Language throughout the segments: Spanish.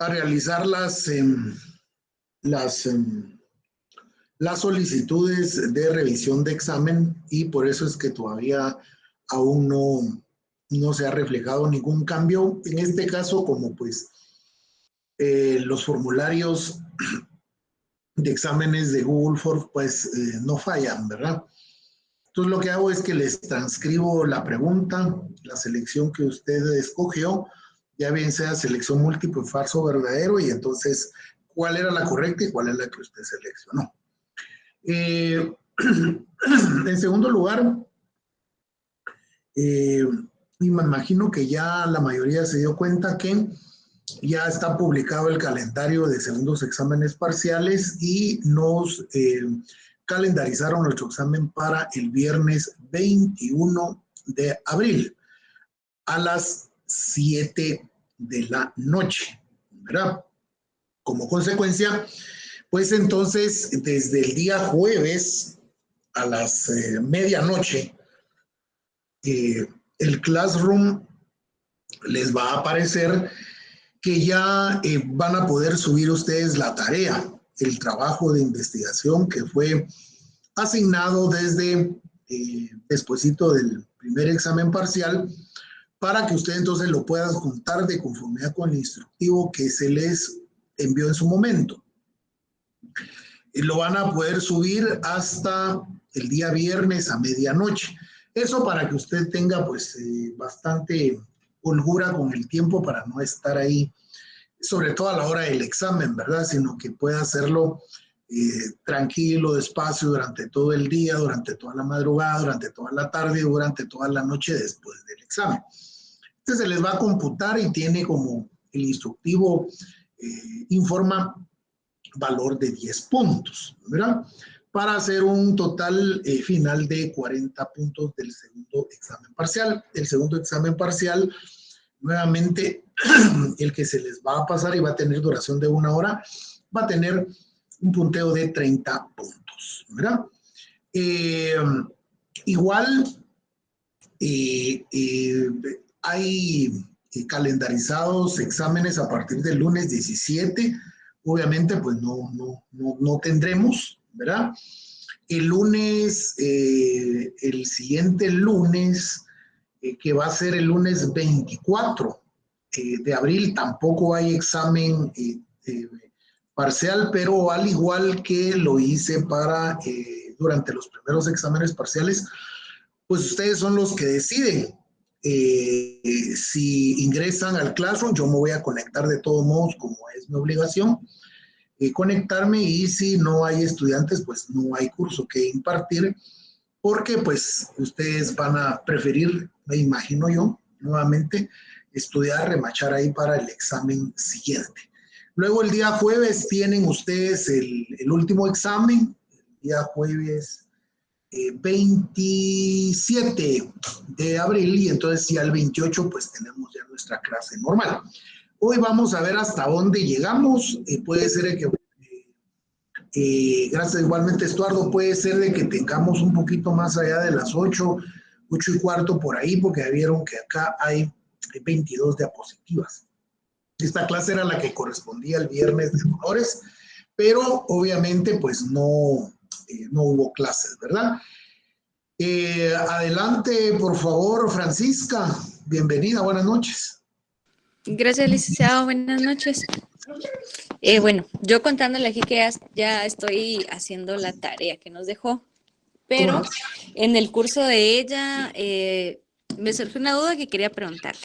a realizar las, las solicitudes de revisión de examen y por eso es que todavía aún no se ha reflejado ningún cambio. En este caso, como pues los formularios de exámenes de Google Forms pues no fallan, ¿verdad? Entonces lo que hago es que les transcribo la pregunta, la selección que usted escogió, ya bien sea selección múltiple, falso, verdadero, y entonces cuál era la correcta y cuál es la que usted seleccionó. En segundo lugar, y me imagino que ya la mayoría se dio cuenta que ya está publicado el calendario de segundos exámenes parciales y nos calendarizaron nuestro examen para el viernes 21 de abril a las 7 de la noche, ¿verdad? Como consecuencia, pues entonces desde el día jueves a las medianoche, el Classroom les va a aparecer que ya van a poder subir ustedes la tarea, el trabajo de investigación que fue asignado desde despuesito del primer examen parcial, para que usted entonces lo pueda juntar de conformidad con el instructivo que se les envió en su momento. Lo van a poder subir hasta el día viernes a medianoche. Eso para que usted tenga pues bastante holgura con el tiempo para no estar ahí, sobre todo a la hora del examen, ¿verdad? Sino que pueda hacerlo tranquilo, despacio, durante todo el día, durante toda la madrugada, durante toda la tarde, durante toda la noche después del examen. Este se les va a computar y tiene como el instructivo informa valor de 10 puntos, ¿verdad? Para hacer un total final de 40 puntos del segundo examen parcial. El segundo examen parcial, nuevamente, el que se les va a pasar y va a tener duración de 1 hora, va a tener un punteo de 30 puntos, ¿verdad? Igual, hay calendarizados exámenes a partir del lunes 17. Obviamente, pues no tendremos, ¿verdad? El lunes, el siguiente lunes, que va a ser el lunes 24 de abril, tampoco hay examen parcial, pero al igual que lo hice para durante los primeros exámenes parciales, pues ustedes son los que deciden. Si ingresan al Classroom, yo me voy a conectar de todos modos, como es mi obligación, conectarme, y si no hay estudiantes, pues no hay curso que impartir, porque pues ustedes van a preferir, me imagino yo, nuevamente, estudiar, remachar ahí para el examen siguiente. Luego el día jueves tienen ustedes el último examen, el día jueves 27 de abril, y entonces ya el 28 pues tenemos ya nuestra clase normal. Hoy vamos a ver hasta dónde llegamos. Puede ser que, gracias igualmente Estuardo, puede ser de que tengamos un poquito más allá de las 8:15 por ahí, porque vieron que acá hay 22 diapositivas. Esta clase era la que correspondía el viernes de honores, pero obviamente pues no hubo clases, ¿verdad? Adelante, por favor, Francisca. Bienvenida, buenas noches. Gracias, licenciado, buenas noches. Bueno, yo contándole aquí que ya estoy haciendo la tarea que nos dejó, pero en el curso de ella me surgió una duda que quería preguntarle.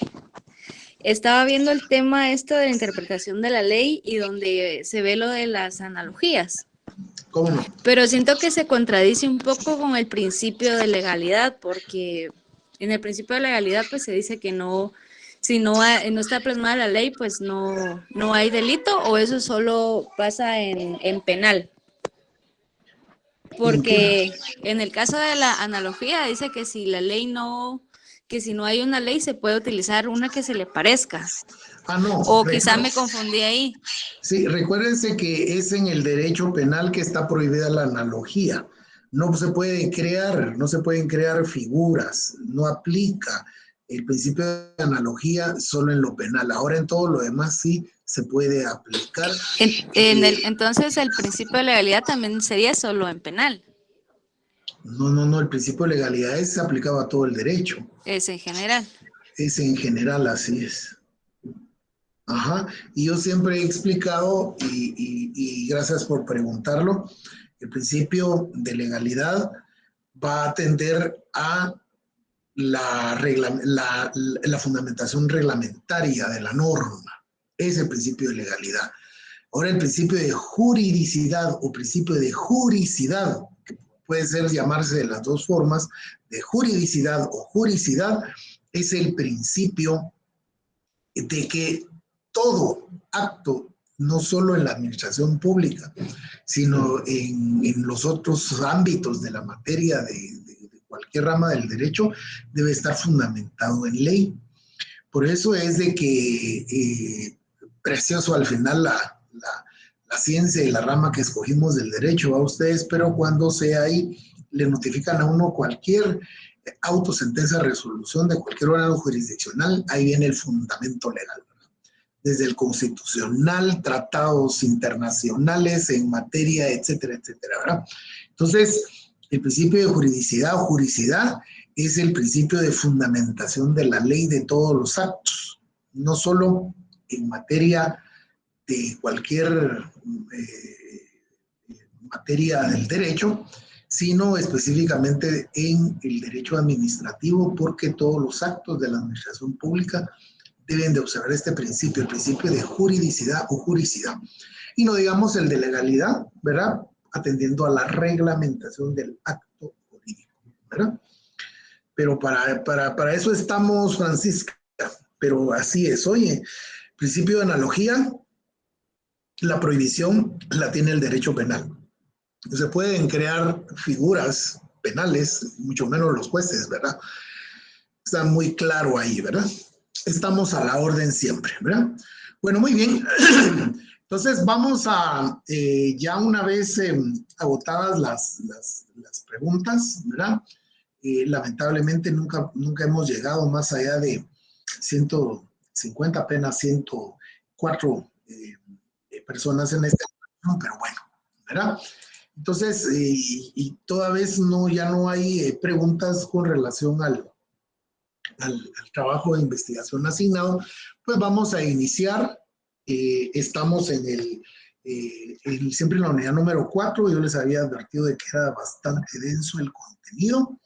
Estaba viendo el tema de la interpretación de la ley y donde se ve lo de las analogías. ¿Cómo no? Pero siento que se contradice un poco con el principio de legalidad, porque en el principio de legalidad pues se dice que no, si no está plasmada la ley, pues no hay delito, o eso solo pasa en penal. Porque en el caso de la analogía dice que si no hay una ley, se puede utilizar una que se le parezca. No. O quizá me confundí ahí. Sí, recuérdense que es en el derecho penal que está prohibida la analogía. No se pueden crear figuras, no aplica el principio de analogía solo en lo penal. Ahora en todo lo demás sí se puede aplicar. Entonces, el principio de legalidad también sería solo en penal. No, el principio de legalidad se aplicaba a todo el derecho. Es en general. Es en general, así es. Ajá, y yo siempre he explicado, y gracias por preguntarlo, el principio de legalidad va a atender a la fundamentación reglamentaria de la norma. Es el principio de legalidad. Ahora, el principio de juridicidad o principio de juricidad, que puede ser llamarse de las dos formas, de juridicidad o juricidad, es el principio de que todo acto, no solo en la administración pública, sino en los otros ámbitos de la materia de cualquier rama del derecho, debe estar fundamentado en ley. Por eso es de que precioso al final la ciencia y la rama que escogimos del derecho a ustedes, pero cuando sea ahí, le notifican a uno cualquier auto, sentencia, resolución de cualquier órgano jurisdiccional, ahí viene el fundamento legal. Desde el constitucional, tratados internacionales en materia, etcétera, etcétera, ¿verdad? Entonces, el principio de juridicidad o juricidad es el principio de fundamentación de la ley de todos los actos, no solo en materia de cualquier materia del derecho, sino específicamente en el derecho administrativo, porque todos los actos de la administración pública deben de observar este principio, el principio de juridicidad o juricidad. Y no digamos el de legalidad, ¿verdad? Atendiendo a la reglamentación del acto jurídico, ¿verdad? Pero para eso estamos, Francisca, pero así es. Oye, principio de analogía, la prohibición la tiene el derecho penal. Se pueden crear figuras penales, mucho menos los jueces, ¿verdad? Está muy claro ahí, ¿verdad? Estamos a la orden siempre, ¿verdad? Bueno, muy bien. Entonces vamos a, ya una vez agotadas las preguntas, ¿verdad? Lamentablemente nunca hemos llegado más allá de 150, apenas 104 personas en este momento, pero bueno, ¿verdad? Entonces, y toda vez ya no hay preguntas con relación al trabajo de investigación asignado, pues vamos a iniciar. Estamos siempre en la unidad número 4. Yo les había advertido de que era bastante denso el contenido.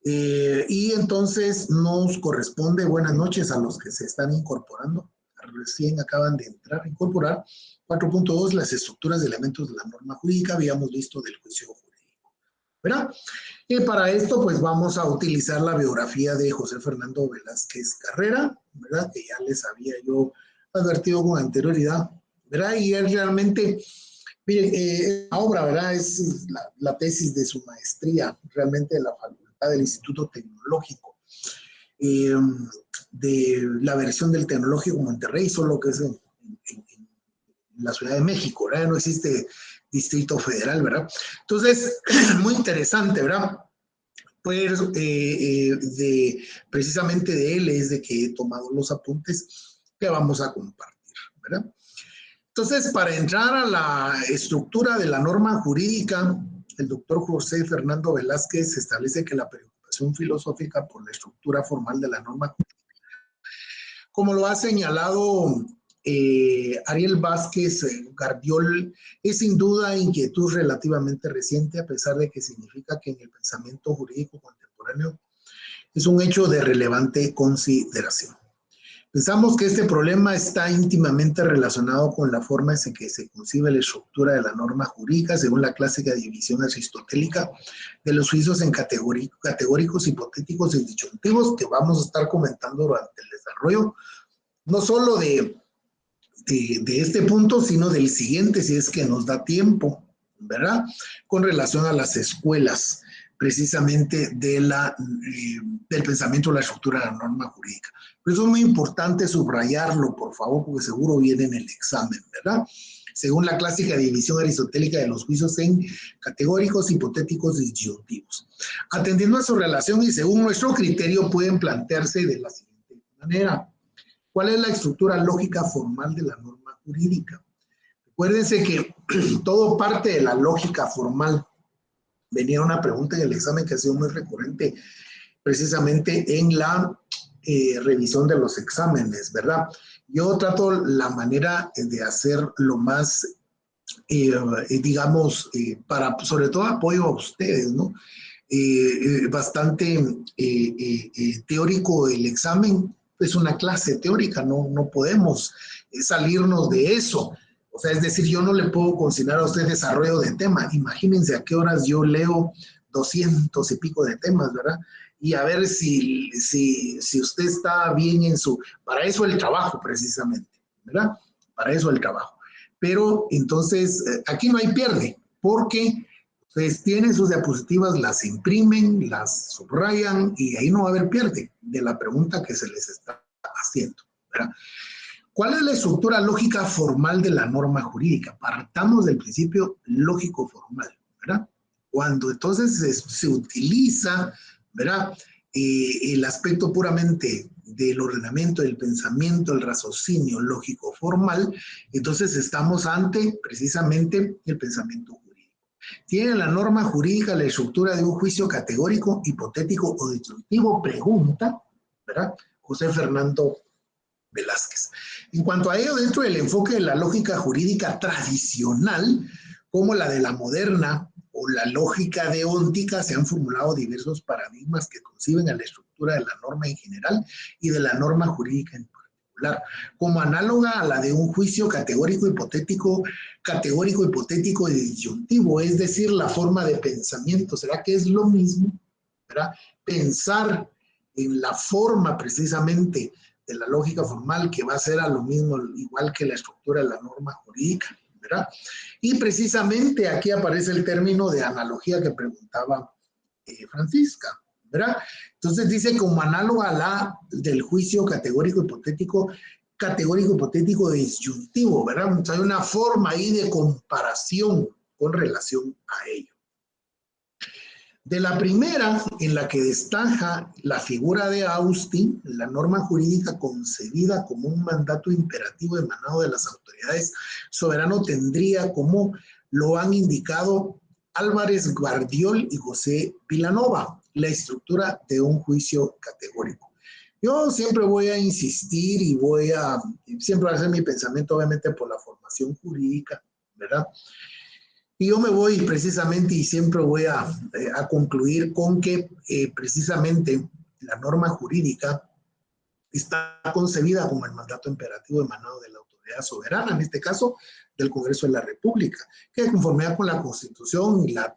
Y entonces nos corresponde, buenas noches a los que se están incorporando, recién acaban de entrar a incorporar. 4.2, las estructuras de elementos de la norma jurídica. Habíamos visto del juicio jurídico, ¿verdad? Y para esto, pues vamos a utilizar la biografía de José Fernando Velázquez Carrera, ¿verdad? Que ya les había yo advertido con anterioridad, ¿verdad? Y él realmente, miren, la obra, ¿verdad? Es la tesis de su maestría, realmente de la facultad del Instituto Tecnológico, de la versión del Tecnológico Monterrey, solo que es en la Ciudad de México, ¿verdad? No existe Distrito Federal, ¿verdad? Entonces, muy interesante, ¿verdad? Pues precisamente de él es de que he tomado los apuntes que vamos a compartir, ¿verdad? Entonces, para entrar a la estructura de la norma jurídica, el doctor José Fernando Velázquez establece que la preocupación filosófica por la estructura formal de la norma jurídica, como lo ha señalado Ariel Vázquez Gardiol, es sin duda inquietud relativamente reciente, a pesar de que significa que en el pensamiento jurídico contemporáneo es un hecho de relevante consideración. Pensamos que este problema está íntimamente relacionado con la forma en que se concibe la estructura de la norma jurídica según la clásica división aristotélica de los juicios en categóricos, hipotéticos y disyuntivos, que vamos a estar comentando durante el desarrollo, no solo de este punto, sino del siguiente, si es que nos da tiempo, ¿verdad? Con relación a las escuelas, precisamente del pensamiento de la estructura de la norma jurídica. Por eso es muy importante subrayarlo, por favor, porque seguro viene en el examen, ¿verdad? Según la clásica división aristotélica de los juicios en categóricos, hipotéticos y disyuntivos. Atendiendo a su relación y según nuestro criterio, pueden plantearse de la siguiente manera. ¿Cuál es la estructura lógica formal de la norma jurídica. Acuérdense que todo parte de la lógica formal. Venía una pregunta en el examen que ha sido muy recurrente precisamente en la revisión de los exámenes, ¿verdad? Yo trato la manera de hacer lo más, digamos, para sobre todo apoyo a ustedes, ¿no? Bastante teórico el examen, es una clase teórica, no podemos salirnos de eso. O sea, es decir, yo no le puedo consignar a usted desarrollo de tema. Imagínense a qué horas yo leo 200 y pico de temas, ¿verdad? Y a ver si usted está bien en su... Para eso el trabajo, precisamente, ¿verdad? Para eso el trabajo. Pero entonces, aquí no hay pierde, porque ustedes tienen sus diapositivas, las imprimen, las subrayan y ahí no va a haber pierde de la pregunta que se les está haciendo, ¿verdad? ¿Cuál es la estructura lógica formal de la norma jurídica? Partamos del principio lógico formal, ¿verdad? Cuando entonces se utiliza, ¿verdad? El aspecto puramente del ordenamiento, del pensamiento, el raciocinio lógico formal, entonces estamos ante precisamente el pensamiento jurídico. ¿Tiene la norma jurídica la estructura de un juicio categórico, hipotético o destructivo? Pregunta, ¿verdad? José Fernando Velázquez. En cuanto a ello, dentro del enfoque de la lógica jurídica tradicional, como la de la moderna o la lógica deóntica, se han formulado diversos paradigmas que conciben a la estructura de la norma en general y de la norma jurídica en particular, como análoga a la de un juicio categórico, hipotético y disyuntivo, es decir, la forma de pensamiento. ¿Será que es lo mismo? ¿Verdad? Pensar en la forma precisamente de la lógica formal, que va a ser a lo mismo, igual que la estructura de la norma jurídica, ¿verdad? Y precisamente aquí aparece el término de analogía que preguntaba Francisca, ¿verdad? Entonces dice como análoga a la del juicio categórico hipotético disyuntivo, ¿verdad? Entonces hay una forma ahí de comparación con relación a ello. De la primera, en la que destaca la figura de Austin, la norma jurídica concebida como un mandato imperativo emanado de las autoridades soberano tendría, como lo han indicado Álvarez Guardiol y José Vilanova, la estructura de un juicio categórico. Yo siempre voy a insistir y siempre voy a hacer mi pensamiento, obviamente, por la formación jurídica, ¿verdad? Y yo me voy precisamente y siempre voy a concluir con que precisamente la norma jurídica está concebida como el mandato imperativo emanado de la autoridad soberana, en este caso del Congreso de la República, que de conformidad con la Constitución y la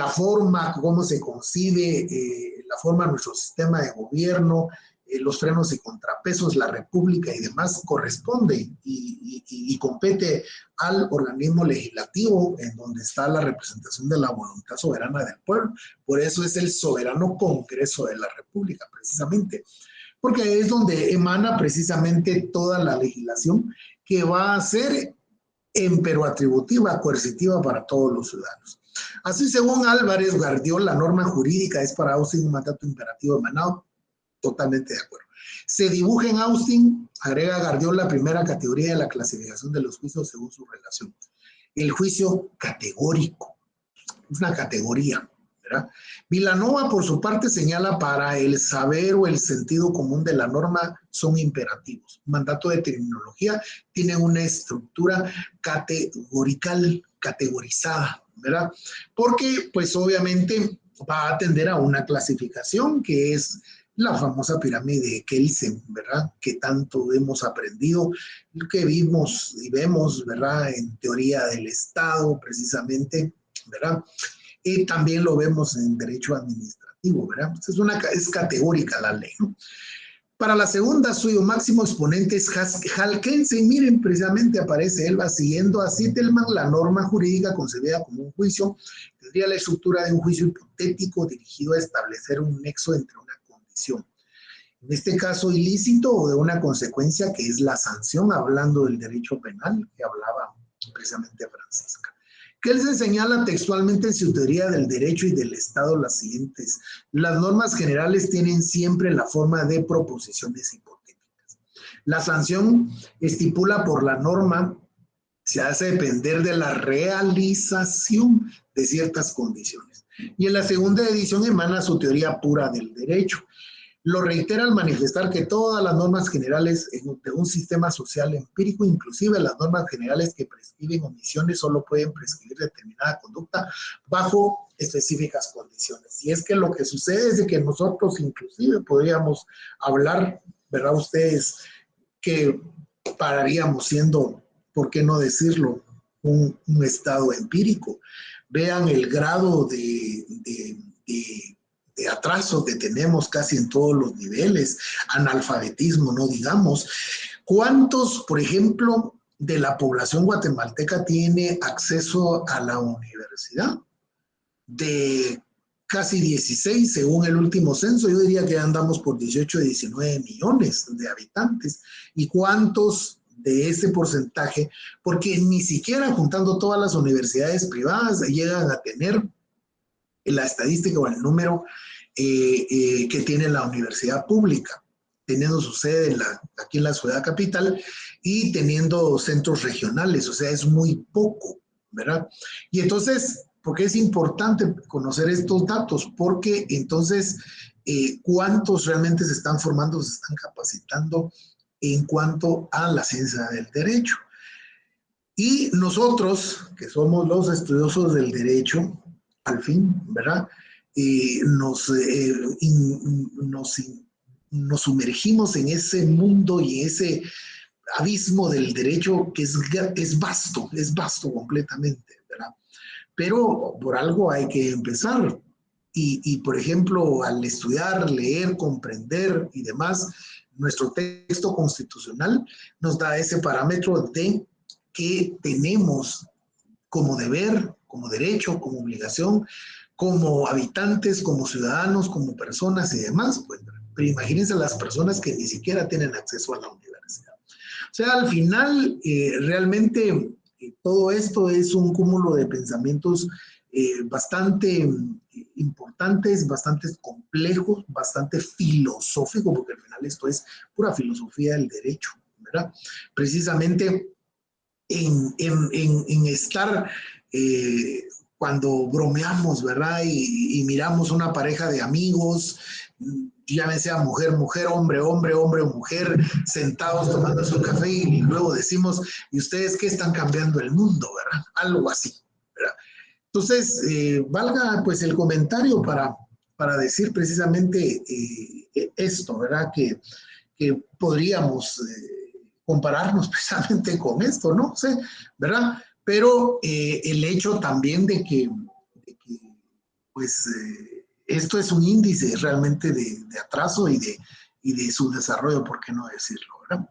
forma, cómo se concibe, la forma de nuestro sistema de gobierno, los frenos y contrapesos, la República y demás, corresponde y compete al organismo legislativo, en donde está la representación de la voluntad soberana del pueblo. Por eso es el soberano Congreso de la República, precisamente, porque es donde emana precisamente toda la legislación que va a ser atributiva, coercitiva para todos los ciudadanos. Así, según Álvarez Guardiol, la norma jurídica es para Austin un mandato imperativo emanado. Totalmente de acuerdo. Se dibuja en Austin, agrega Guardiol, la primera categoría de la clasificación de los juicios según su relación. El juicio categórico, es una categoría, ¿verdad? Vilanova, por su parte, señala para el saber o el sentido común de la norma son imperativos. Mandato de terminología tiene una estructura categorizada, ¿verdad? Porque, pues, obviamente va a atender a una clasificación que es la famosa pirámide de Kelsen, ¿verdad? Que tanto hemos aprendido, que vimos y vemos, ¿verdad? En teoría del Estado, precisamente, ¿verdad? Y también lo vemos en derecho administrativo, ¿verdad? Es categórica la ley, ¿no? Para la segunda, suyo máximo exponente es Halkensen. Miren, precisamente aparece él, va siguiendo a Zitelmann, la norma jurídica concebida como un juicio, tendría la estructura de un juicio hipotético dirigido a establecer un nexo entre una condición, en este caso ilícito, o de una consecuencia que es la sanción, hablando del derecho penal que hablaba precisamente Francisca. Kelsen señala textualmente en su teoría del derecho y del Estado las siguientes: las normas generales tienen siempre la forma de proposiciones hipotéticas. La sanción estipula por la norma se hace depender de la realización de ciertas condiciones. Y en la segunda edición emana su teoría pura del derecho. Lo reitera al manifestar que todas las normas generales de un sistema social empírico, inclusive las normas generales que prescriben omisiones, solo pueden prescribir determinada conducta bajo específicas condiciones. Y es que lo que sucede es de que nosotros inclusive podríamos hablar, ¿verdad? Ustedes que pararíamos siendo, ¿por qué no decirlo?, un estado empírico. Vean el grado de atraso que tenemos casi en todos los niveles, analfabetismo, no digamos. ¿Cuántos, por ejemplo, de la población guatemalteca tiene acceso a la universidad? De casi 16, según el último censo, yo diría que andamos por 18, 19 millones de habitantes. ¿Y cuántos de ese porcentaje? Porque ni siquiera juntando todas las universidades privadas llegan a tener la estadística o el número que tiene la universidad pública, teniendo su sede aquí en la ciudad capital y teniendo centros regionales, o sea, es muy poco, ¿verdad? Y entonces, ¿por qué es importante conocer estos datos? Porque entonces, ¿cuántos realmente se están formando, se están capacitando en cuanto a la ciencia del derecho? Y nosotros, que somos los estudiosos del derecho, al fin, ¿verdad? Nos sumergimos en ese mundo y ese abismo del derecho que es vasto completamente, ¿verdad? Pero por algo hay que empezar. Por ejemplo, al estudiar, leer, comprender y demás, nuestro texto constitucional nos da ese parámetro de que tenemos como deber, como derecho, como obligación, como habitantes, como ciudadanos, como personas y demás. Pues, pero imagínense las personas que ni siquiera tienen acceso a la universidad. O sea, al final, realmente todo esto es un cúmulo de pensamientos bastante importantes, bastante complejos, bastante filosóficos, porque al final esto es pura filosofía del derecho, ¿verdad? Precisamente en estar cuando bromeamos, ¿verdad? Y miramos una pareja de amigos, ya sea mujer, hombre o mujer, sentados tomando su café y luego decimos, ¿y ustedes qué están cambiando el mundo, verdad? Algo así, ¿verdad? Entonces, valga pues el comentario para decir precisamente esto, ¿verdad? Que podríamos compararnos precisamente con esto, no sé, ¿verdad? Pero el hecho también de que pues, esto es un índice realmente de atraso y de subdesarrollo, ¿por qué no decirlo, verdad?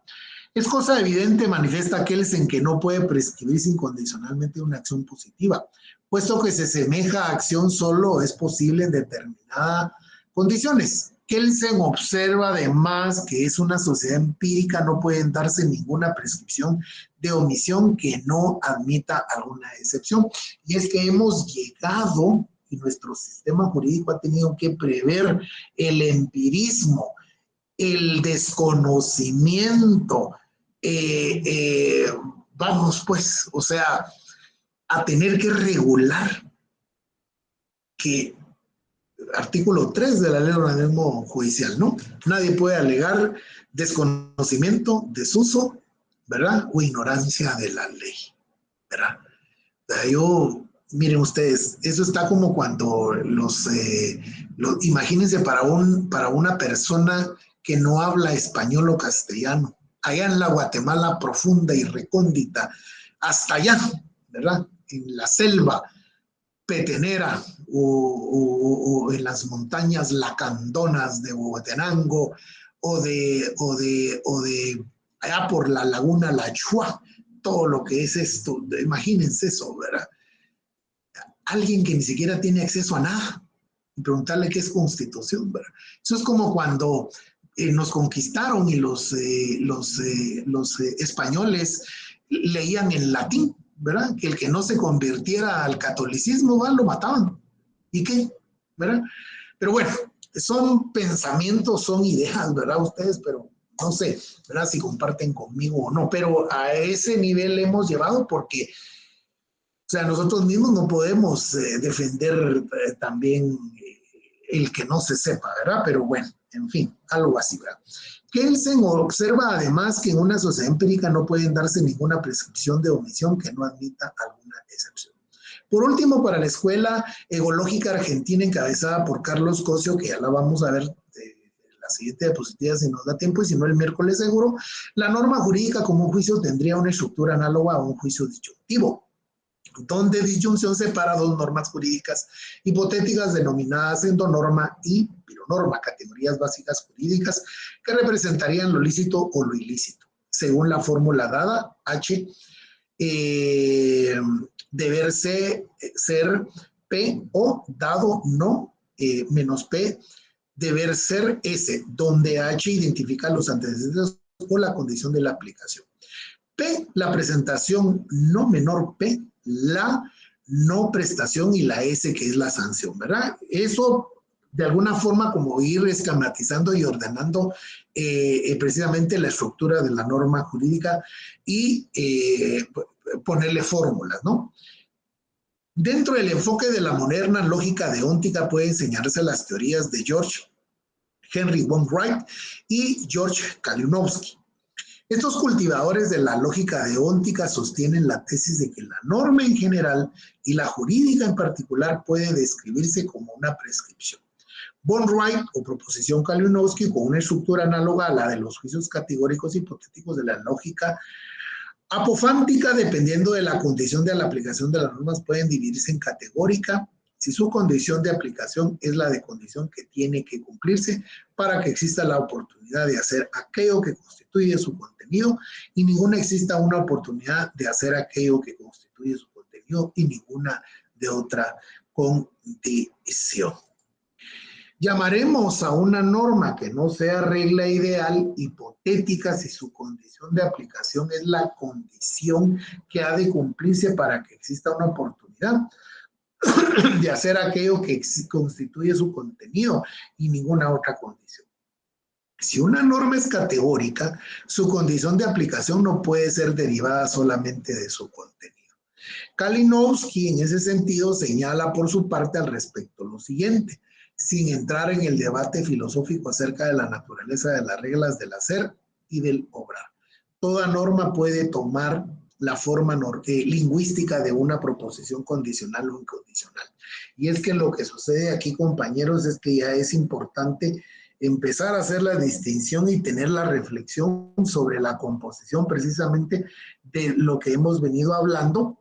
Es cosa evidente, manifiesta Kelsen, en que no puede prescribirse incondicionalmente una acción positiva, puesto que se semeja a acción solo es posible en determinadas condiciones. Kelsen observa además que es una sociedad empírica, no pueden darse ninguna prescripción de omisión que no admita alguna excepción. Y es que hemos llegado, y nuestro sistema jurídico ha tenido que prever el empirismo, el desconocimiento, vamos pues, o sea, a tener que regular que artículo 3 de la ley de organismo judicial, ¿no? Nadie puede alegar desconocimiento, desuso, ¿verdad? O ignorancia de la ley, ¿verdad? Miren ustedes, eso está como cuando imagínense para una persona que no habla español o castellano, allá en la Guatemala profunda y recóndita, hasta allá, ¿verdad? En la selva petenera o en las montañas lacandonas de Huehuetenango o de allá por la laguna La Chua, todo lo que es esto, imagínense eso, ¿verdad? Alguien que ni siquiera tiene acceso a nada y preguntarle qué es constitución, ¿verdad? Eso es como cuando nos conquistaron y los españoles leían en latín, ¿verdad? Que el que no se convirtiera al catolicismo, ¿verdad? Lo mataban. ¿Y qué? ¿Verdad? Pero bueno, son pensamientos, son ideas, ¿verdad? Ustedes, pero No sé, ¿verdad? Si comparten conmigo o no, pero a ese nivel hemos llevado porque, o sea, nosotros mismos no podemos defender también el que no se sepa, ¿verdad? Pero bueno, en fin, algo así, ¿verdad? Kelsen observa además que en una sociedad empírica no pueden darse ninguna prescripción de omisión que no admita alguna excepción. Por último, para la Escuela Egológica Argentina, encabezada por Carlos Cosio, que ya la vamos a ver la siguiente diapositiva si nos da tiempo, y si no el miércoles seguro, la norma jurídica como un juicio tendría una estructura análoga a un juicio disyuntivo, donde disyunción separa dos normas jurídicas hipotéticas denominadas endonorma y pironorma, categorías básicas jurídicas que representarían lo lícito o lo ilícito, según la fórmula dada, H deber ser P o dado no menos P deber ser S, donde H identifica los antecedentes o la condición de la aplicación. P, la presentación no menor P, la no prestación y la S que es la sanción, ¿verdad? Eso de alguna forma como ir esquematizando y ordenando precisamente la estructura de la norma jurídica y ponerle fórmulas, ¿no? Dentro del enfoque de la moderna lógica deóntica puede enseñarse las teorías de George Henry von Wright y George Kalinowski. Estos cultivadores de la lógica deóntica sostienen la tesis de que la norma en general y la jurídica en particular puede describirse como una prescripción. Von Wright o proposición Kalinowski, con una estructura análoga a la de los juicios categóricos hipotéticos de la lógica apofántica, dependiendo de la condición de la aplicación de las normas, pueden dividirse en categórica, si su condición de aplicación es la de condición que tiene que cumplirse para que exista la oportunidad de hacer aquello que constituye su contenido y ninguna exista una oportunidad de hacer aquello que constituye su contenido y ninguna de otra condición. Llamaremos a una norma que no sea regla ideal hipotética si su condición de aplicación es la condición que ha de cumplirse para que exista una oportunidad de hacer aquello que constituye su contenido y ninguna otra condición. Si una norma es categórica, su condición de aplicación no puede ser derivada solamente de su contenido. Kalinowski, en ese sentido, señala por su parte al respecto lo siguiente, sin entrar en el debate filosófico acerca de la naturaleza de las reglas del hacer y del obrar. Toda norma puede tomar la forma lingüística de una proposición condicional o incondicional. Y es que lo que sucede aquí, compañeros, es que ya es importante empezar a hacer la distinción y tener la reflexión sobre la composición precisamente de lo que hemos venido hablando.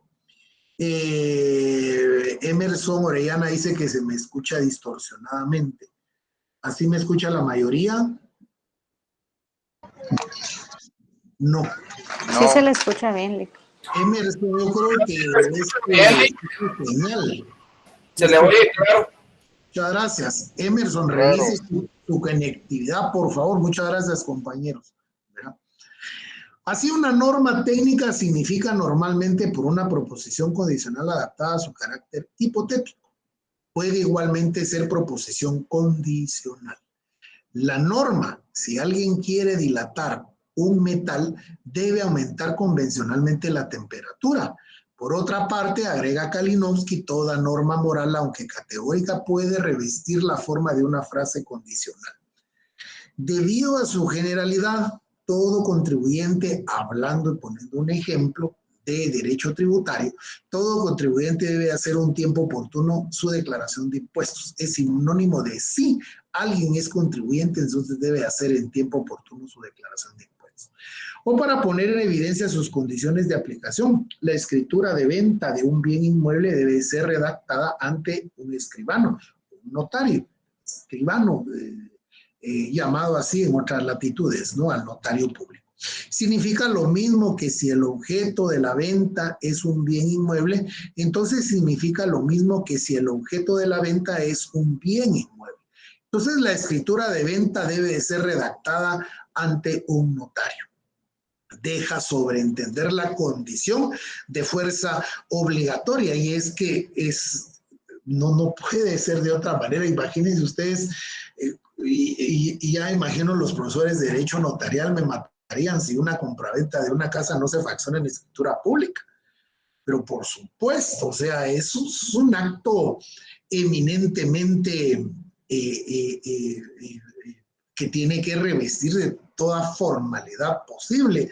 Emerson Orellana dice que se me escucha distorsionadamente. ¿Así me escucha la mayoría? No. Sí se le escucha bien. Emerson, yo creo que es genial. Se le oye claro. Muchas gracias. Emerson, revise su conectividad, por favor. Muchas gracias, compañeros. ¿Verdad? Así, una norma técnica significa normalmente por una proposición condicional adaptada a su carácter hipotético. Puede igualmente ser proposición condicional. La norma, si alguien quiere dilatar un metal, debe aumentar convencionalmente la temperatura. Por otra parte, agrega Kalinowski, toda norma moral, aunque categórica, puede revestir la forma de una frase condicional. Debido a su generalidad, todo contribuyente, hablando y poniendo un ejemplo de derecho tributario, todo contribuyente debe hacer un tiempo oportuno su declaración de impuestos. Es sinónimo de si alguien es contribuyente, entonces debe hacer en tiempo oportuno su declaración de impuestos. O para poner en evidencia sus condiciones de aplicación, la escritura de venta de un bien inmueble debe ser redactada ante un escribano, un notario, escribano, llamado así en otras latitudes, ¿no? Al notario público. Significa lo mismo que si el objeto de la venta es un bien inmueble, entonces significa lo mismo que si el objeto de la venta es un bien inmueble. Entonces la escritura de venta debe de ser redactada ante un notario. Deja sobreentender la condición de fuerza obligatoria y es que no puede ser de otra manera. Imagínense ustedes y ya imagino los profesores de Derecho Notarial me matarían si una compraventa de una casa no se fracciona en escritura pública. Pero por supuesto, o sea, eso es un acto eminentemente que tiene que revestir de toda formalidad posible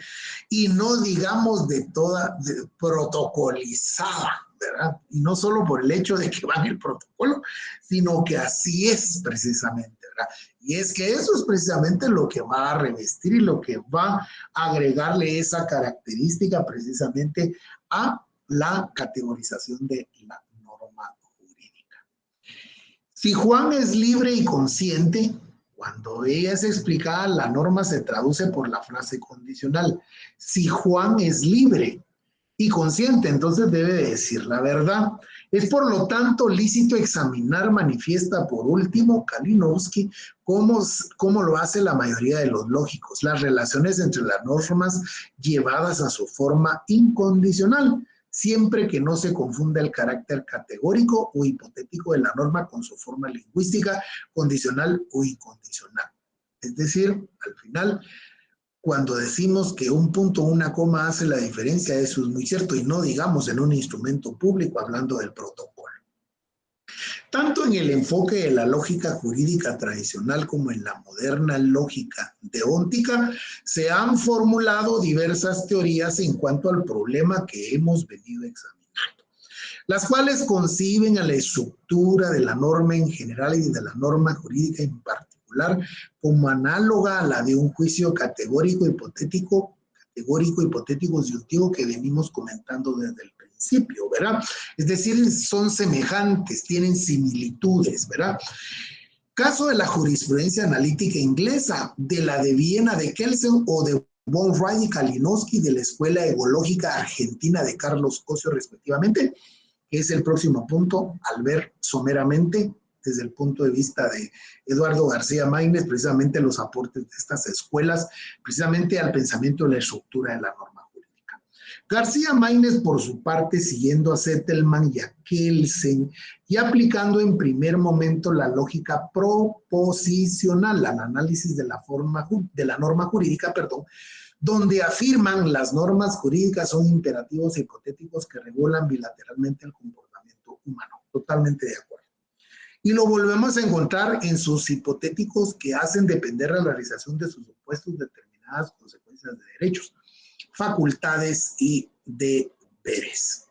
y no digamos de toda protocolizada, ¿verdad? Y no solo por el hecho de que va en el protocolo, sino que así es precisamente, ¿verdad? Y es que eso es precisamente lo que va a revestir y lo que va a agregarle esa característica precisamente a la categorización de la norma jurídica. Si Juan es libre y consciente, cuando ella es explicada, la norma se traduce por la frase condicional. Si Juan es libre y consciente, entonces debe decir la verdad. Es por lo tanto lícito examinar, manifiesta por último Kalinowski, cómo lo hace la mayoría de los lógicos, las relaciones entre las normas llevadas a su forma incondicional, siempre que no se confunda el carácter categórico o hipotético de la norma con su forma lingüística, condicional o incondicional. Es decir, al final, cuando decimos que un punto o una coma hace la diferencia, eso es muy cierto, y no digamos en un instrumento público hablando del protocolo. Tanto en el enfoque de la lógica jurídica tradicional como en la moderna lógica deóntica, se han formulado diversas teorías en cuanto al problema que hemos venido examinando, las cuales conciben a la estructura de la norma en general y de la norma jurídica en particular como análoga a la de un juicio categórico hipotético disyuntivo que venimos comentando desde el principio, ¿verdad? Es decir, son semejantes, tienen similitudes, ¿verdad? Caso de la jurisprudencia analítica inglesa, de la de Viena de Kelsen o de von Wright y Kalinowski de la Escuela Ecológica Argentina de Carlos Cosio, respectivamente, que es el próximo punto al ver someramente desde el punto de vista de Eduardo García Maínez, precisamente los aportes de estas escuelas, precisamente al pensamiento de la estructura de la norma jurídica. García Maínez, por su parte, siguiendo a Zettelmann y a Kelsen, y aplicando en primer momento la lógica proposicional al análisis de la norma jurídica, donde afirman las normas jurídicas son imperativos hipotéticos que regulan bilateralmente el comportamiento humano. Totalmente de acuerdo. Y lo volvemos a encontrar en sus hipotéticos que hacen depender la realización de sus supuestos determinadas consecuencias de derechos, facultades y deberes.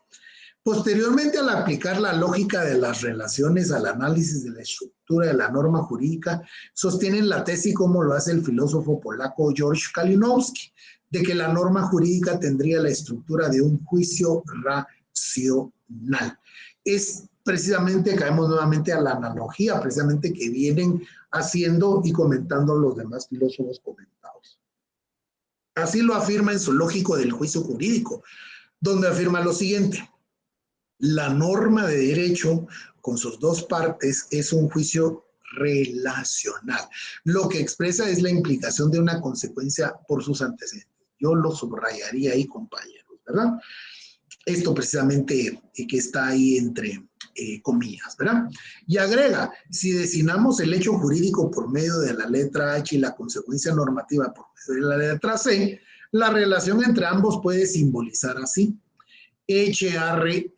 Posteriormente, al aplicar la lógica de las relaciones al análisis de la estructura de la norma jurídica, sostienen la tesis, como lo hace el filósofo polaco George Kalinowski, de que la norma jurídica tendría la estructura de un juicio racional. Es precisamente, caemos nuevamente a la analogía, precisamente que vienen haciendo y comentando los demás filósofos comentados. Así lo afirma en su Lógico del Juicio Jurídico, donde afirma lo siguiente: la norma de derecho, con sus dos partes, es un juicio relacional. Lo que expresa es la implicación de una consecuencia por sus antecedentes. Yo lo subrayaría ahí, compañeros, ¿verdad? Esto precisamente que está ahí entre comillas, ¿verdad? Y agrega, si designamos el hecho jurídico por medio de la letra H y la consecuencia normativa por medio de la letra C, la relación entre ambos puede simbolizar así: RC,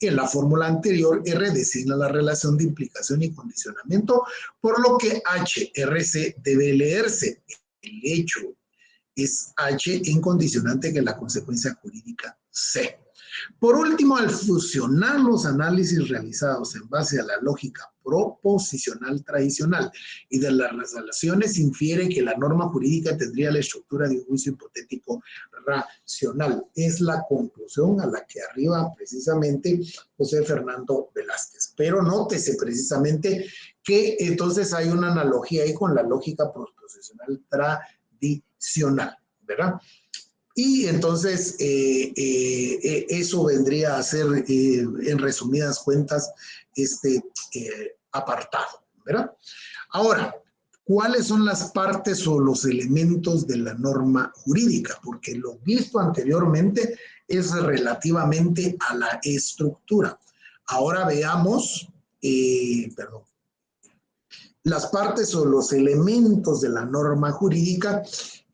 en la fórmula anterior, R designa la relación de implicación y condicionamiento, por lo que HRC debe leerse: el hecho es H en condicionante que la consecuencia jurídica C. Por último, al fusionar los análisis realizados en base a la lógica proposicional tradicional y de las relaciones, infiere que la norma jurídica tendría la estructura de un juicio hipotético racional. Es la conclusión a la que arriba precisamente José Fernando Velázquez. Pero nótese precisamente que entonces hay una analogía ahí con la lógica proposicional tradicional, ¿verdad? Y entonces eso vendría a ser, en resumidas cuentas, este apartado, ¿verdad? Ahora, ¿cuáles son las partes o los elementos de la norma jurídica? Porque lo visto anteriormente es relativamente a la estructura. Ahora veamos, las partes o los elementos de la norma jurídica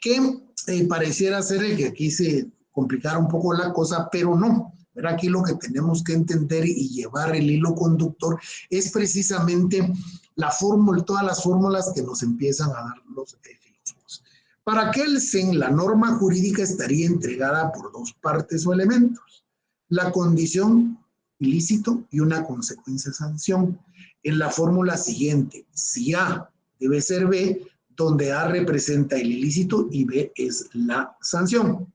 que pareciera ser que aquí se complicara un poco la cosa, pero no. Pero aquí lo que tenemos que entender y llevar el hilo conductor es precisamente la fórmula, todas las fórmulas que nos empiezan a dar los filósofos. Para Kelsen, la norma jurídica estaría entregada por dos partes o elementos: la condición ilícito y una consecuencia sanción. En la fórmula siguiente, si A debe ser B, donde A representa el ilícito y B es la sanción.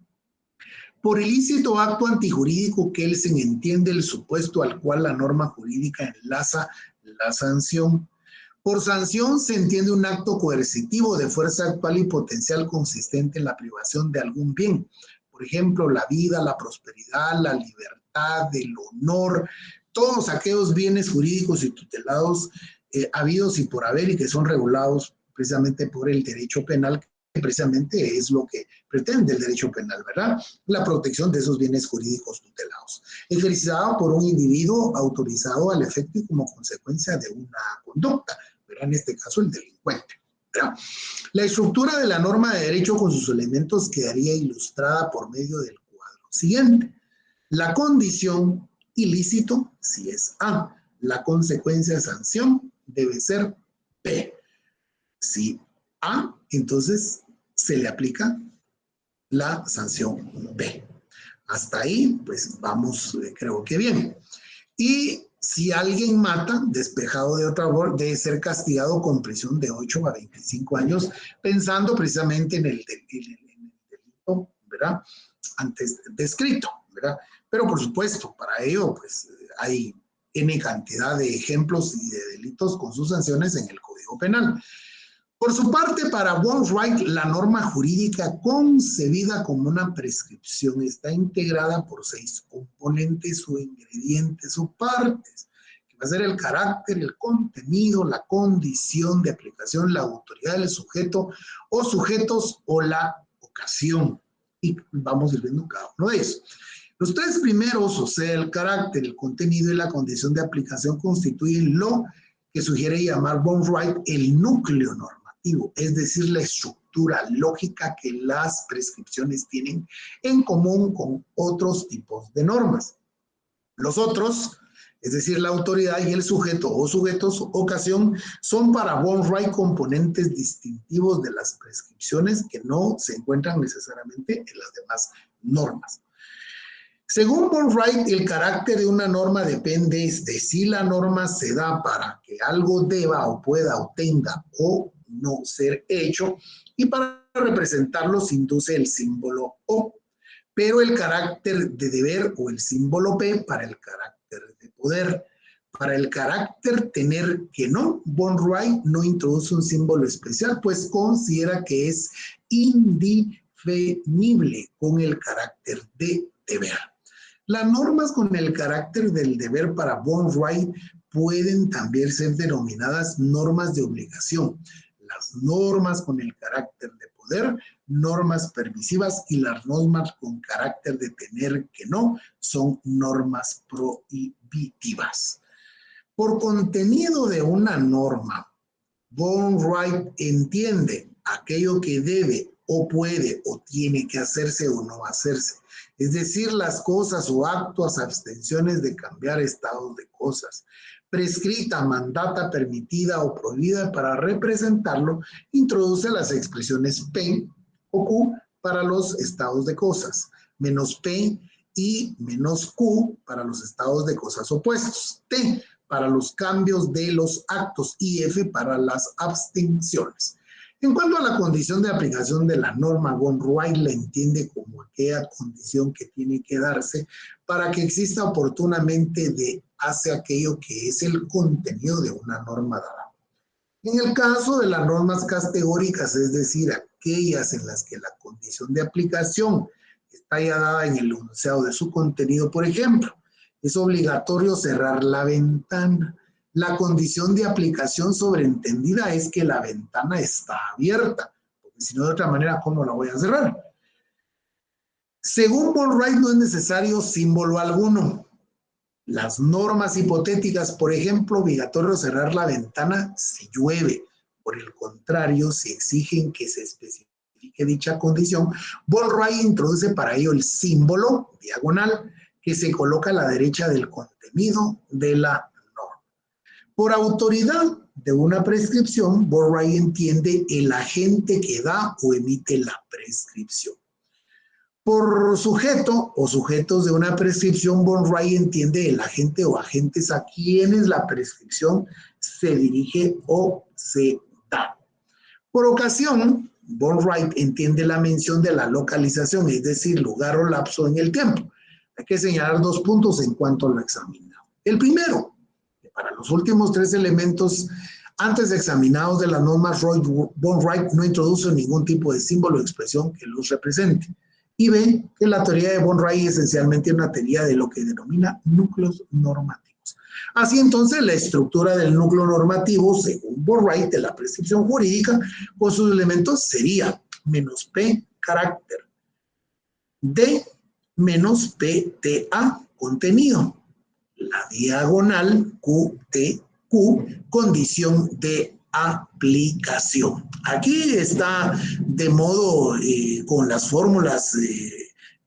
Por ilícito acto antijurídico, Kelsen entiende el supuesto al cual la norma jurídica enlaza la sanción. Por sanción se entiende un acto coercitivo de fuerza actual y potencial consistente en la privación de algún bien. Por ejemplo, la vida, la prosperidad, la libertad, el honor, todos aquellos bienes jurídicos y tutelados habidos y por haber y que son regulados precisamente por el derecho penal, que precisamente es lo que pretende el derecho penal, ¿verdad? La protección de esos bienes jurídicos tutelados, ejercitada por un individuo autorizado al efecto y como consecuencia de una conducta, ¿verdad? En este caso el delincuente, ¿verdad? La estructura de la norma de derecho con sus elementos quedaría ilustrada por medio del cuadro siguiente. La condición ilícito, si es A, la consecuencia de sanción debe ser B. Si A, entonces se le aplica la sanción B. Hasta ahí, pues vamos, creo que bien. Y si alguien mata, despejado de otra forma, debe ser castigado con prisión de 8 a 25 años, pensando precisamente en el delito, ¿verdad? Antes descrito, ¿verdad? Pero por supuesto, para ello, pues hay N cantidad de ejemplos y de delitos con sus sanciones en el Código Penal. Por su parte, para Wainwright, la norma jurídica concebida como una prescripción está integrada por 6 componentes o ingredientes o partes, que va a ser el carácter, el contenido, la condición de aplicación, la autoridad del sujeto o sujetos o la ocasión. Y vamos a ir viendo cada uno de ellos. Los 3 primeros, o sea, el carácter, el contenido y la condición de aplicación, constituyen lo que sugiere llamar Wainwright el núcleo normativo, es decir, la estructura lógica que las prescripciones tienen en común con otros tipos de normas. Los otros, es decir, la autoridad y el sujeto o sujetos ocasión, son para Wainwright componentes distintivos de las prescripciones que no se encuentran necesariamente en las demás normas. Según Wainwright, el carácter de una norma depende de si la norma se da para que algo deba o pueda o tenga o no ser hecho, y para representarlo se induce el símbolo O, pero el carácter de deber o el símbolo P para el carácter de poder. Para el carácter tener que no, Wainwright no introduce un símbolo especial, pues considera que es indiferible con el carácter de deber. Las normas con el carácter del deber para Wainwright pueden también ser denominadas normas de obligación. Las normas con el carácter de poder, normas permisivas, y las normas con carácter de tener que no son normas prohibitivas. Por contenido de una norma, Wainwright entiende aquello que debe o puede o tiene que hacerse o no hacerse. Es decir, las cosas o actos, abstenciones de cambiar estados de cosas. Prescrita, mandata, permitida o prohibida. Para representarlo, introduce las expresiones P o Q para los estados de cosas, menos P y menos Q para los estados de cosas opuestos, T para los cambios de los actos y F para las abstenciones. En cuanto a la condición de aplicación de la norma, Wainwright la entiende como aquella condición que tiene que darse para que exista oportunamente hacia aquello que es el contenido de una norma dada. En el caso de las normas categóricas, es decir, aquellas en las que la condición de aplicación está ya dada en el enunciado de su contenido, por ejemplo, es obligatorio cerrar la ventana. La condición de aplicación sobreentendida es que la ventana está abierta, porque si no, de otra manera, ¿cómo la voy a cerrar? Según Wainwright, no es necesario símbolo alguno. Las normas hipotéticas, por ejemplo, obligatorio cerrar la ventana si llueve. Por el contrario, si exigen que se especifique dicha condición, Bolloré introduce para ello el símbolo diagonal que se coloca a la derecha del contenido de la norma. Por autoridad de una prescripción, Bolloré entiende el agente que da o emite la prescripción. Por sujeto o sujetos de una prescripción, Bolloré entiende el agente o agentes a quienes la prescripción se dirige o se da. Por ocasión, Bolloré entiende la mención de la localización, es decir, lugar o lapso en el tiempo. Hay que señalar 2 puntos en cuanto a lo examinado. El primero, que para los últimos 3 elementos antes examinados de las normas, Bolloré no introduce ningún tipo de símbolo o expresión que los represente. Y ve que la teoría de Bolloré es esencialmente una teoría de lo que denomina núcleos normativos. Así entonces, la estructura del núcleo normativo, según Bolloré, de la prescripción jurídica, con sus elementos sería menos P, carácter, D, menos PTA, contenido, la diagonal QTQ, condición de aplicación. Aquí está de modo con las fórmulas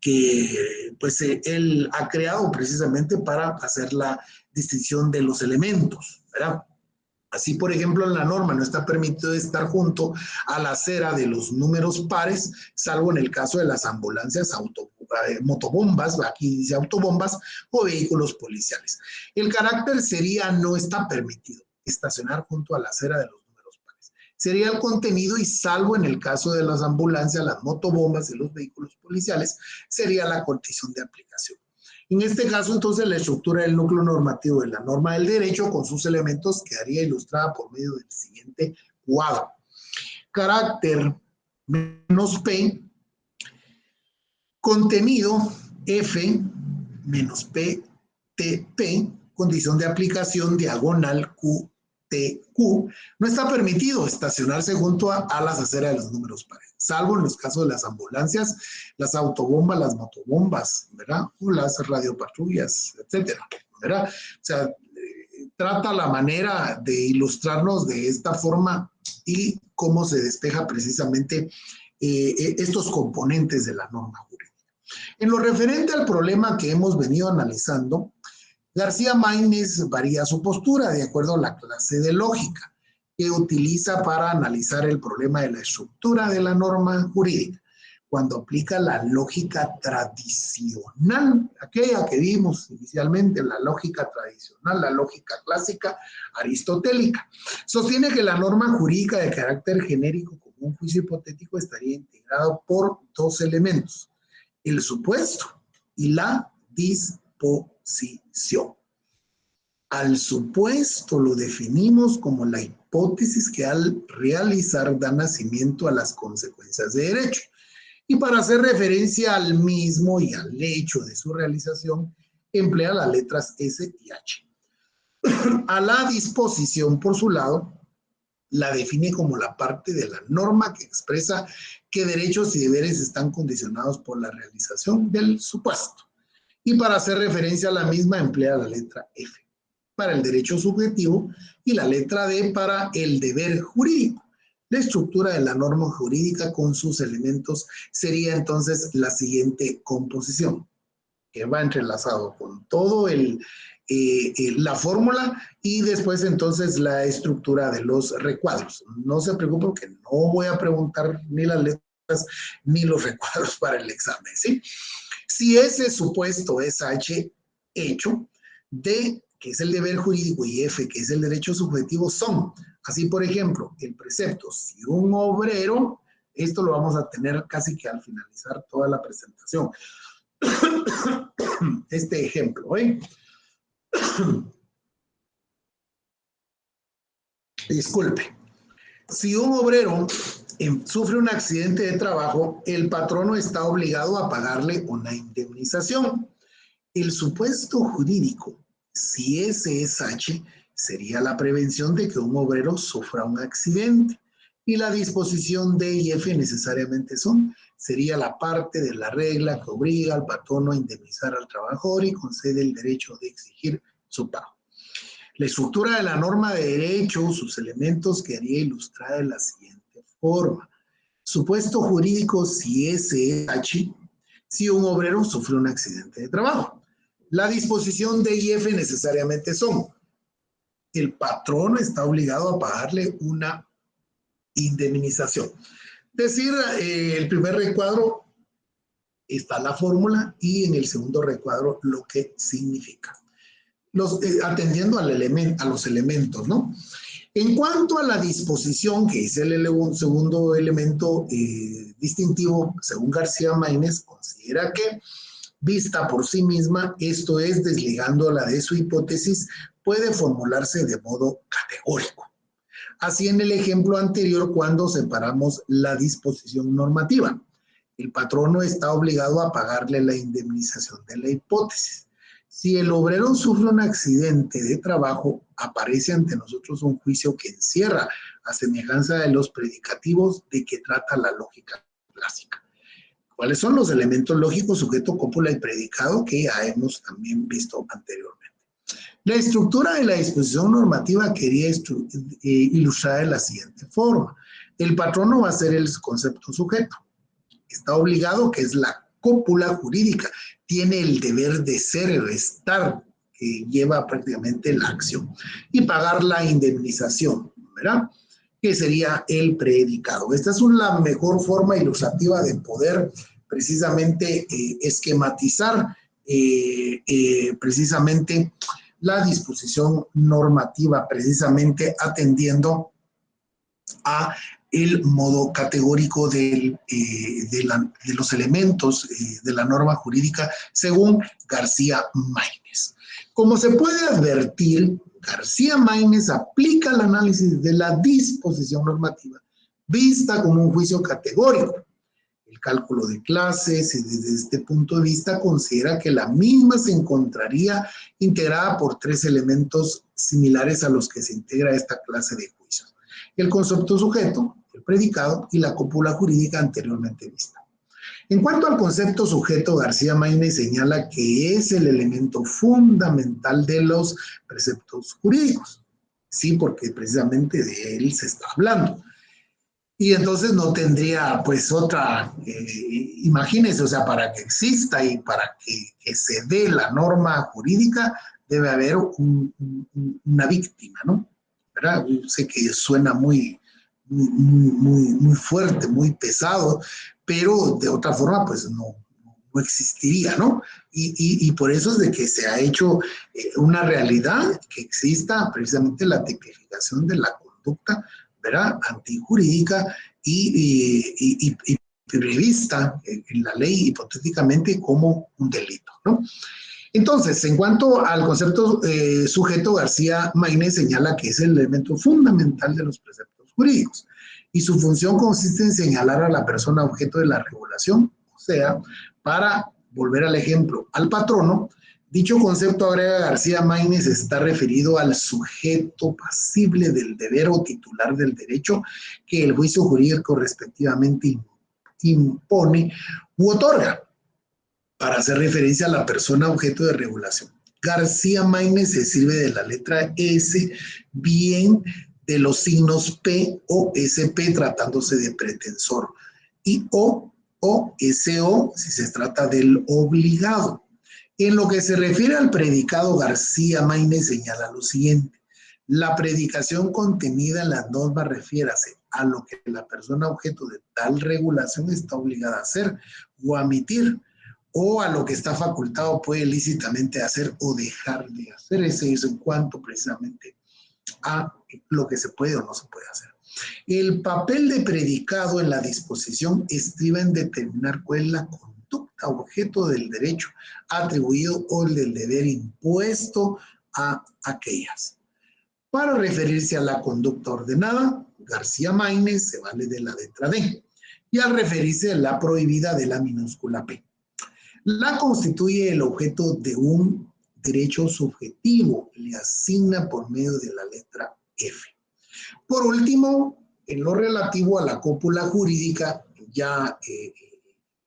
que pues él ha creado precisamente para hacer la distinción de los elementos, ¿verdad? Así, por ejemplo, en la norma no está permitido estar junto a la acera de los números pares, salvo en el caso de las ambulancias, motobombas, aquí dice autobombas, o vehículos policiales. El carácter sería no está permitido estacionar junto a la acera de los números pares. Sería el contenido y salvo en el caso de las ambulancias, las motobombas y los vehículos policiales, sería la condición de aplicación. En este caso, entonces, la estructura del núcleo normativo de la norma del derecho con sus elementos quedaría ilustrada por medio del siguiente cuadro. Carácter menos P, contenido F menos P, TP, condición de aplicación diagonal QTQ. No está permitido estacionarse junto a las aceras de los números pares, salvo en los casos de las ambulancias, las autobombas, las motobombas, ¿verdad? O las radiopatrullas, etcétera, ¿verdad? O sea, trata la manera de ilustrarnos de esta forma y cómo se despeja precisamente estos componentes de la norma jurídica. En lo referente al problema que hemos venido analizando, García Maínez varía su postura de acuerdo a la clase de lógica que utiliza para analizar el problema de la estructura de la norma jurídica. Cuando aplica la lógica tradicional, aquella que vimos inicialmente, la lógica tradicional, la lógica clásica aristotélica, sostiene que la norma jurídica de carácter genérico como un juicio hipotético estaría integrado por 2 elementos, el supuesto y la disposición. Al supuesto lo definimos como la hipótesis que al realizar da nacimiento a las consecuencias de derecho. Y para hacer referencia al mismo y al hecho de su realización, emplea las letras S y H. A la disposición, por su lado, la define como la parte de la norma que expresa qué derechos y deberes están condicionados por la realización del supuesto. Y para hacer referencia a la misma, emplea la letra F para el derecho subjetivo y la letra D para el deber jurídico. La estructura de la norma jurídica con sus elementos sería entonces la siguiente composición, que va entrelazado con todo la fórmula y después entonces la estructura de los recuadros. No se preocupen porque no voy a preguntar ni las letras ni los recuadros para el examen, ¿sí? Si ese supuesto es H hecho, D, que es el deber jurídico, y F, que es el derecho subjetivo, son, así por ejemplo, el precepto, si un obrero, esto lo vamos a tener casi que al finalizar toda la presentación. Este ejemplo, ¿eh? Disculpe. Si un obrero sufre un accidente de trabajo, el patrono está obligado a pagarle una indemnización. El supuesto jurídico, si ese es H, sería la prevención de que un obrero sufra un accidente. Y la disposición D y F necesariamente sería la parte de la regla que obliga al patrono a indemnizar al trabajador y concede el derecho de exigir su pago. La estructura de la norma de derecho, sus elementos, quedaría ilustrada de la siguiente forma. Supuesto jurídico si SH, si un obrero sufre un accidente de trabajo. La disposición D y F necesariamente el patrón está obligado a pagarle una indemnización. Decir, el primer recuadro está la fórmula y en el segundo recuadro lo que significa. Atendiendo a los elementos, ¿no? En cuanto a la disposición, que es el segundo elemento distintivo, según García Maínez, considera que, vista por sí misma, esto es, desligándola de su hipótesis, puede formularse de modo categórico. Así en el ejemplo anterior, cuando separamos la disposición normativa, el patrono está obligado a pagarle la indemnización de la hipótesis. Si el obrero sufre un accidente de trabajo, aparece ante nosotros un juicio que encierra, a semejanza de los predicativos de que trata la lógica clásica. ¿Cuáles son los elementos lógicos, sujeto, cópula y predicado que ya hemos también visto anteriormente? La estructura de la disposición normativa quería ilustrar de la siguiente forma. El patrono va a ser el concepto sujeto. Está obligado, que es la cópula jurídica, tiene el deber de ser, de estar, que lleva prácticamente la acción, y pagar la indemnización, ¿verdad? Que sería el predicado. Esta es la mejor forma ilustrativa de poder precisamente esquematizar precisamente la disposición normativa, precisamente atendiendo a el modo categórico de los elementos de la norma jurídica según García Maínez. Como se puede advertir, García Maínez aplica el análisis de la disposición normativa vista como un juicio categórico. El cálculo de clases, y desde este punto de vista considera que la misma se encontraría integrada por tres elementos similares a los que se integra esta clase de juicios: el concepto sujeto, el predicado y la cópula jurídica anteriormente vista. En cuanto al concepto sujeto, García Maínez señala que es el elemento fundamental de los preceptos jurídicos. Sí, porque precisamente de él se está hablando. Y entonces no tendría pues otra, imagínense, o sea, para que exista y para que se dé la norma jurídica debe haber una víctima, ¿no? ¿Verdad? Yo sé que suena muy fuerte, muy pesado, pero de otra forma pues no existiría, ¿no? Y por eso es de que se ha hecho una realidad que exista precisamente la tipificación de la conducta, ¿verdad?, antijurídica y prevista en la ley hipotéticamente como un delito, ¿no? Entonces, en cuanto al concepto sujeto, García Maínez señala que es el elemento fundamental de los preceptos jurídicos y su función consiste en señalar a la persona objeto de la regulación, o sea, para volver al ejemplo, al patrono. Dicho concepto, agrega García Maínez, está referido al sujeto pasible del deber o titular del derecho que el juicio jurídico respectivamente impone u otorga, para hacer referencia a la persona objeto de regulación. García Maínez se sirve de la letra S, bien de los signos P o SP tratándose de pretensor, y O SO si se trata del obligado. En lo que se refiere al predicado, García Maínez señala lo siguiente: la predicación contenida en las normas refiérase a lo que la persona objeto de tal regulación está obligada a hacer o a omitir, o a lo que está facultado puede lícitamente hacer o dejar de hacer. Ese es en cuanto precisamente a lo que se puede o no se puede hacer. El papel de predicado en la disposición estriba en determinar cuál es la conducta objeto del derecho atribuido o del deber impuesto a aquellas. Para referirse a la conducta ordenada, García Maínez se vale de la letra D, y al referirse a la prohibida de la minúscula P. La constituye el objeto de un derecho subjetivo, le asigna por medio de la letra F. Por último, en lo relativo a la cópula jurídica, ya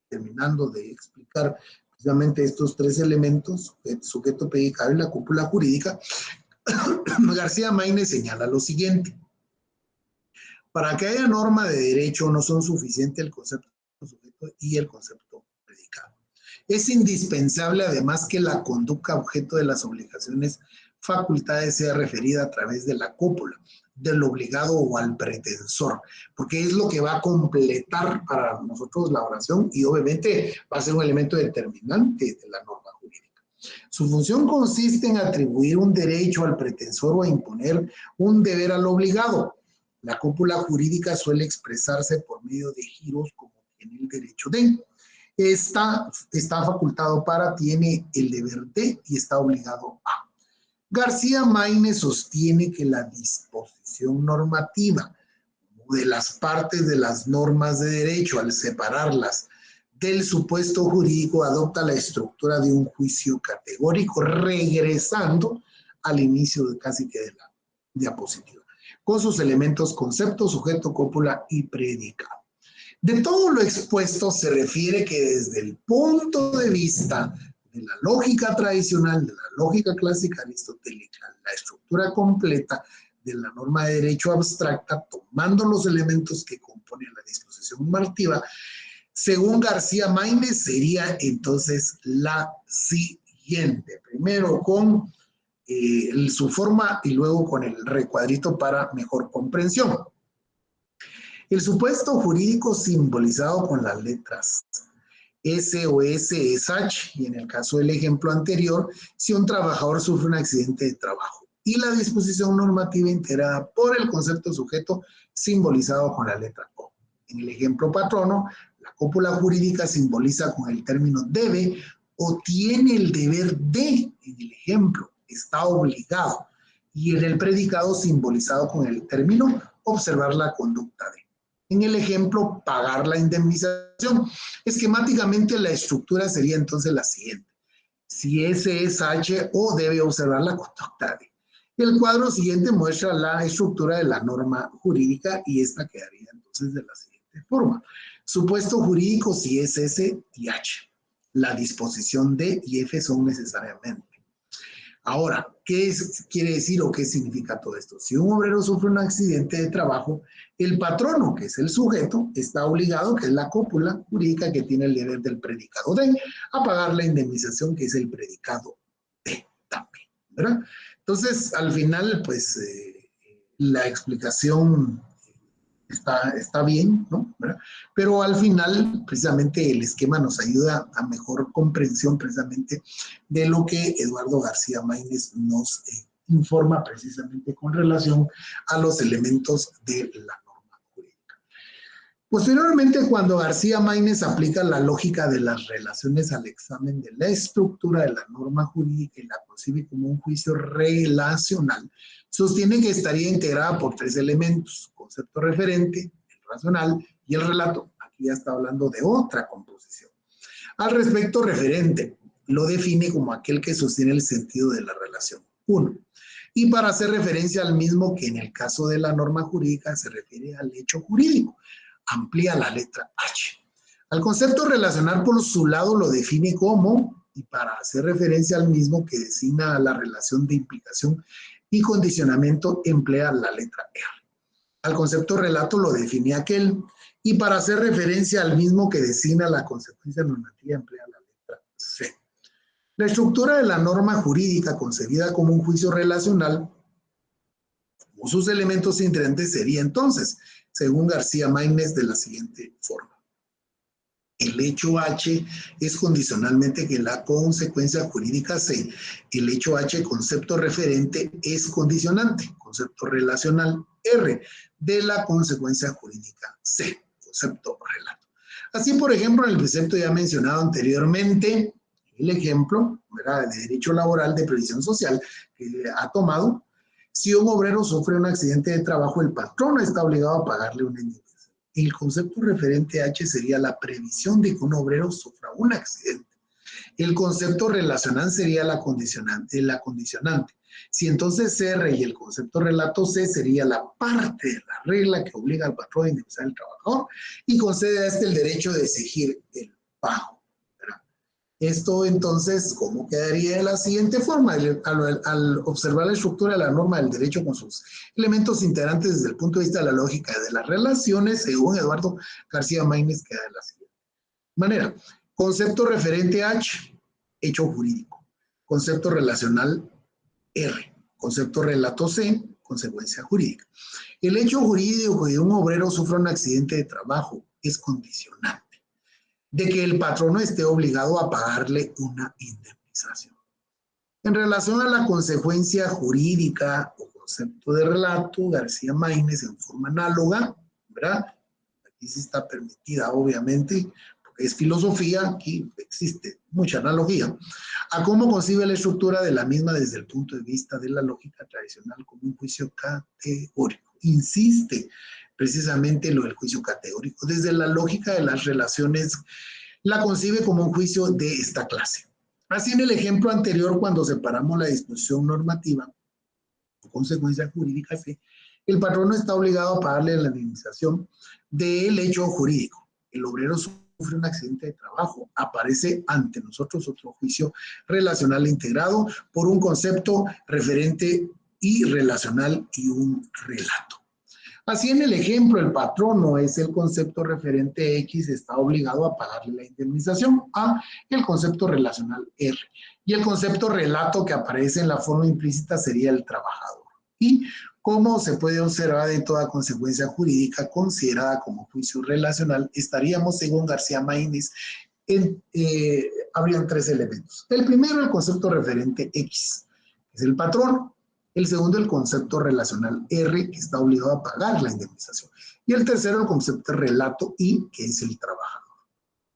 terminando de explicar precisamente estos tres elementos, el sujeto, predicado y la cópula jurídica, García Maínez señala lo siguiente. Para que haya norma de derecho no son suficientes el concepto sujeto y el concepto predicado. Es indispensable además que la conducta objeto de las obligaciones facultades sea referida a través de la cópula, del obligado o al pretensor, porque es lo que va a completar para nosotros la oración y obviamente va a ser un elemento determinante de la norma jurídica. Su función consiste en atribuir un derecho al pretensor o a imponer un deber al obligado. La cópula jurídica suele expresarse por medio de giros como tiene el derecho de. Está facultado para, tiene el deber de y está obligado a. García Maínez sostiene que la disposición normativa de las partes de las normas de derecho, al separarlas del supuesto jurídico, adopta la estructura de un juicio categórico, regresando al inicio de casi que de la diapositiva, con sus elementos concepto, sujeto, cópula y predicado. De todo lo expuesto se refiere que desde el punto de vista de la lógica tradicional, de la lógica clásica aristotélica, la estructura completa de la norma de derecho abstracta, tomando los elementos que componen la disposición normativa, según García Maínez, sería entonces la siguiente. Primero con su forma y luego con el recuadrito para mejor comprensión. El supuesto jurídico simbolizado con las letras S o S es H, y en el caso del ejemplo anterior, si un trabajador sufre un accidente de trabajo. Y la disposición normativa integrada por el concepto sujeto simbolizado con la letra O. En el ejemplo patrono, la cópula jurídica simboliza con el término debe o tiene el deber de, en el ejemplo, está obligado. Y en el predicado simbolizado con el término observar la conducta de. En el ejemplo, pagar la indemnización. Esquemáticamente la estructura sería entonces la siguiente. Si S es H, O debe observar la conducta de. El cuadro siguiente muestra la estructura de la norma jurídica y esta quedaría entonces de la siguiente forma. Supuesto jurídico si es S y H. La disposición D y F son necesariamente. Ahora, ¿qué quiere decir o qué significa todo esto? Si un obrero sufre un accidente de trabajo, el patrono, que es el sujeto, está obligado, que es la cópula jurídica que tiene el deber del predicado de, a pagar la indemnización, que es el predicado de también, ¿verdad? Entonces, al final, pues, la explicación está bien, ¿no? ¿Verdad? Pero al final, precisamente, el esquema nos ayuda a mejor comprensión, precisamente, de lo que Eduardo García Maínez nos informa, precisamente, con relación a los elementos de la norma jurídica. Posteriormente, cuando García Maínez aplica la lógica de las relaciones al examen de la estructura de la norma jurídica y la concibe como un juicio relacional, sostiene que estaría integrada por tres elementos: concepto referente, el racional y el relato. Aquí ya está hablando de otra composición. Al respecto, referente lo define como aquel que sostiene el sentido de la relación. 1. Y para hacer referencia al mismo que en el caso de la norma jurídica se refiere al hecho jurídico, amplía la letra H. Al concepto relacional, por su lado, lo define como, y para hacer referencia al mismo que designa a la relación de implicación y condicionamiento, emplea la letra R. Al concepto relato lo define aquel, y para hacer referencia al mismo que designa la consecuencia normativa, emplea la letra C. La estructura de la norma jurídica, concebida como un juicio relacional, o sus elementos inherentes, sería entonces, según García Maínez, de la siguiente forma. El hecho H es condicionalmente que la consecuencia jurídica C. El hecho H, concepto referente, es condicionante, concepto relacional R, de la consecuencia jurídica C, concepto relato. Así, por ejemplo, en el precepto ya mencionado anteriormente, el ejemplo, ¿verdad?, de derecho laboral de previsión social que ha tomado, si un obrero sufre un accidente de trabajo, el patrón está obligado a pagarle una indemnización. El concepto referente H sería la previsión de que un obrero sufra un accidente. El concepto relacional sería la condicionante. Si entonces R y el concepto relato C sería la parte de la regla que obliga al patrón a indemnizar al trabajador y concede a este el derecho de exigir el pago. Esto entonces, ¿cómo quedaría de la siguiente forma? Al observar la estructura de la norma del derecho con sus elementos integrantes desde el punto de vista de la lógica de las relaciones, según Eduardo García Maínez, queda de la siguiente manera. Concepto referente H, hecho jurídico. Concepto relacional R. Concepto relato C, consecuencia jurídica. El hecho jurídico de un obrero sufra un accidente de trabajo es condicionante de que el patrono esté obligado a pagarle una indemnización. En relación a la consecuencia jurídica o concepto de relato, García Maínez en forma análoga, ¿verdad? Aquí sí está permitida, obviamente, porque es filosofía, aquí existe mucha analogía, a cómo concibe la estructura de la misma desde el punto de vista de la lógica tradicional como un juicio categórico. Insiste precisamente lo del juicio categórico. Desde la lógica de las relaciones, la concibe como un juicio de esta clase. Así en el ejemplo anterior, cuando separamos la disposición normativa o consecuencia jurídica, el patrón no está obligado a pagarle la indemnización del hecho jurídico. El obrero sufre un accidente de trabajo, aparece ante nosotros otro juicio relacional integrado por un concepto referente y relacional y un relato. Así en el ejemplo, el patrono es el concepto referente X, está obligado a pagarle la indemnización A, el concepto relacional R. Y el concepto relato que aparece en la forma implícita sería el trabajador. Y como se puede observar de toda consecuencia jurídica considerada como juicio relacional, estaríamos, según García Maínez, habrían tres elementos. El primero, el concepto referente X, que es el patrono. El segundo, el concepto relacional R, que está obligado a pagar la indemnización. Y el tercero, el concepto relato I, que es el trabajador.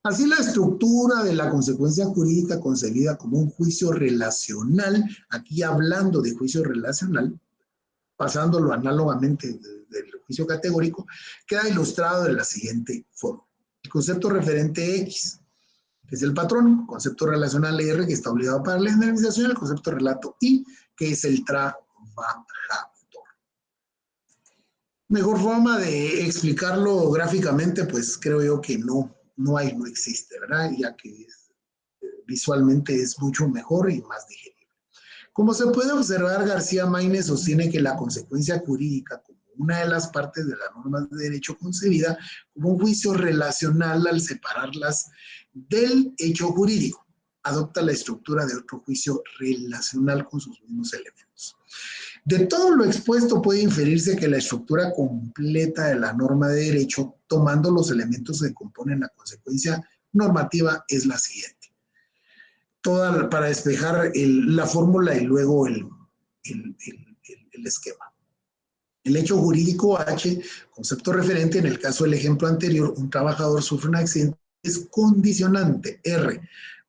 Así la estructura de la consecuencia jurídica concebida como un juicio relacional, aquí hablando de juicio relacional, pasándolo análogamente del juicio categórico, queda ilustrado de la siguiente forma. El concepto referente X, que es el patrón, concepto relacional R, que está obligado a pagar la indemnización, el concepto relato I, que es el trabajador. Mejor forma de explicarlo gráficamente, pues creo yo que no existe, ¿verdad? Ya que visualmente es mucho mejor y más digerible. Como se puede observar, García Maínez sostiene que la consecuencia jurídica como una de las partes de la norma de derecho concebida como un juicio relacional al separarlas del hecho jurídico, adopta la estructura de otro juicio relacional con sus mismos elementos. De todo lo expuesto puede inferirse que la estructura completa de la norma de derecho, tomando los elementos que componen la consecuencia normativa, es la siguiente. Toda para despejar la fórmula y luego el esquema. El hecho jurídico H, concepto referente, en el caso del ejemplo anterior, un trabajador sufre un accidente, es condicionante. R,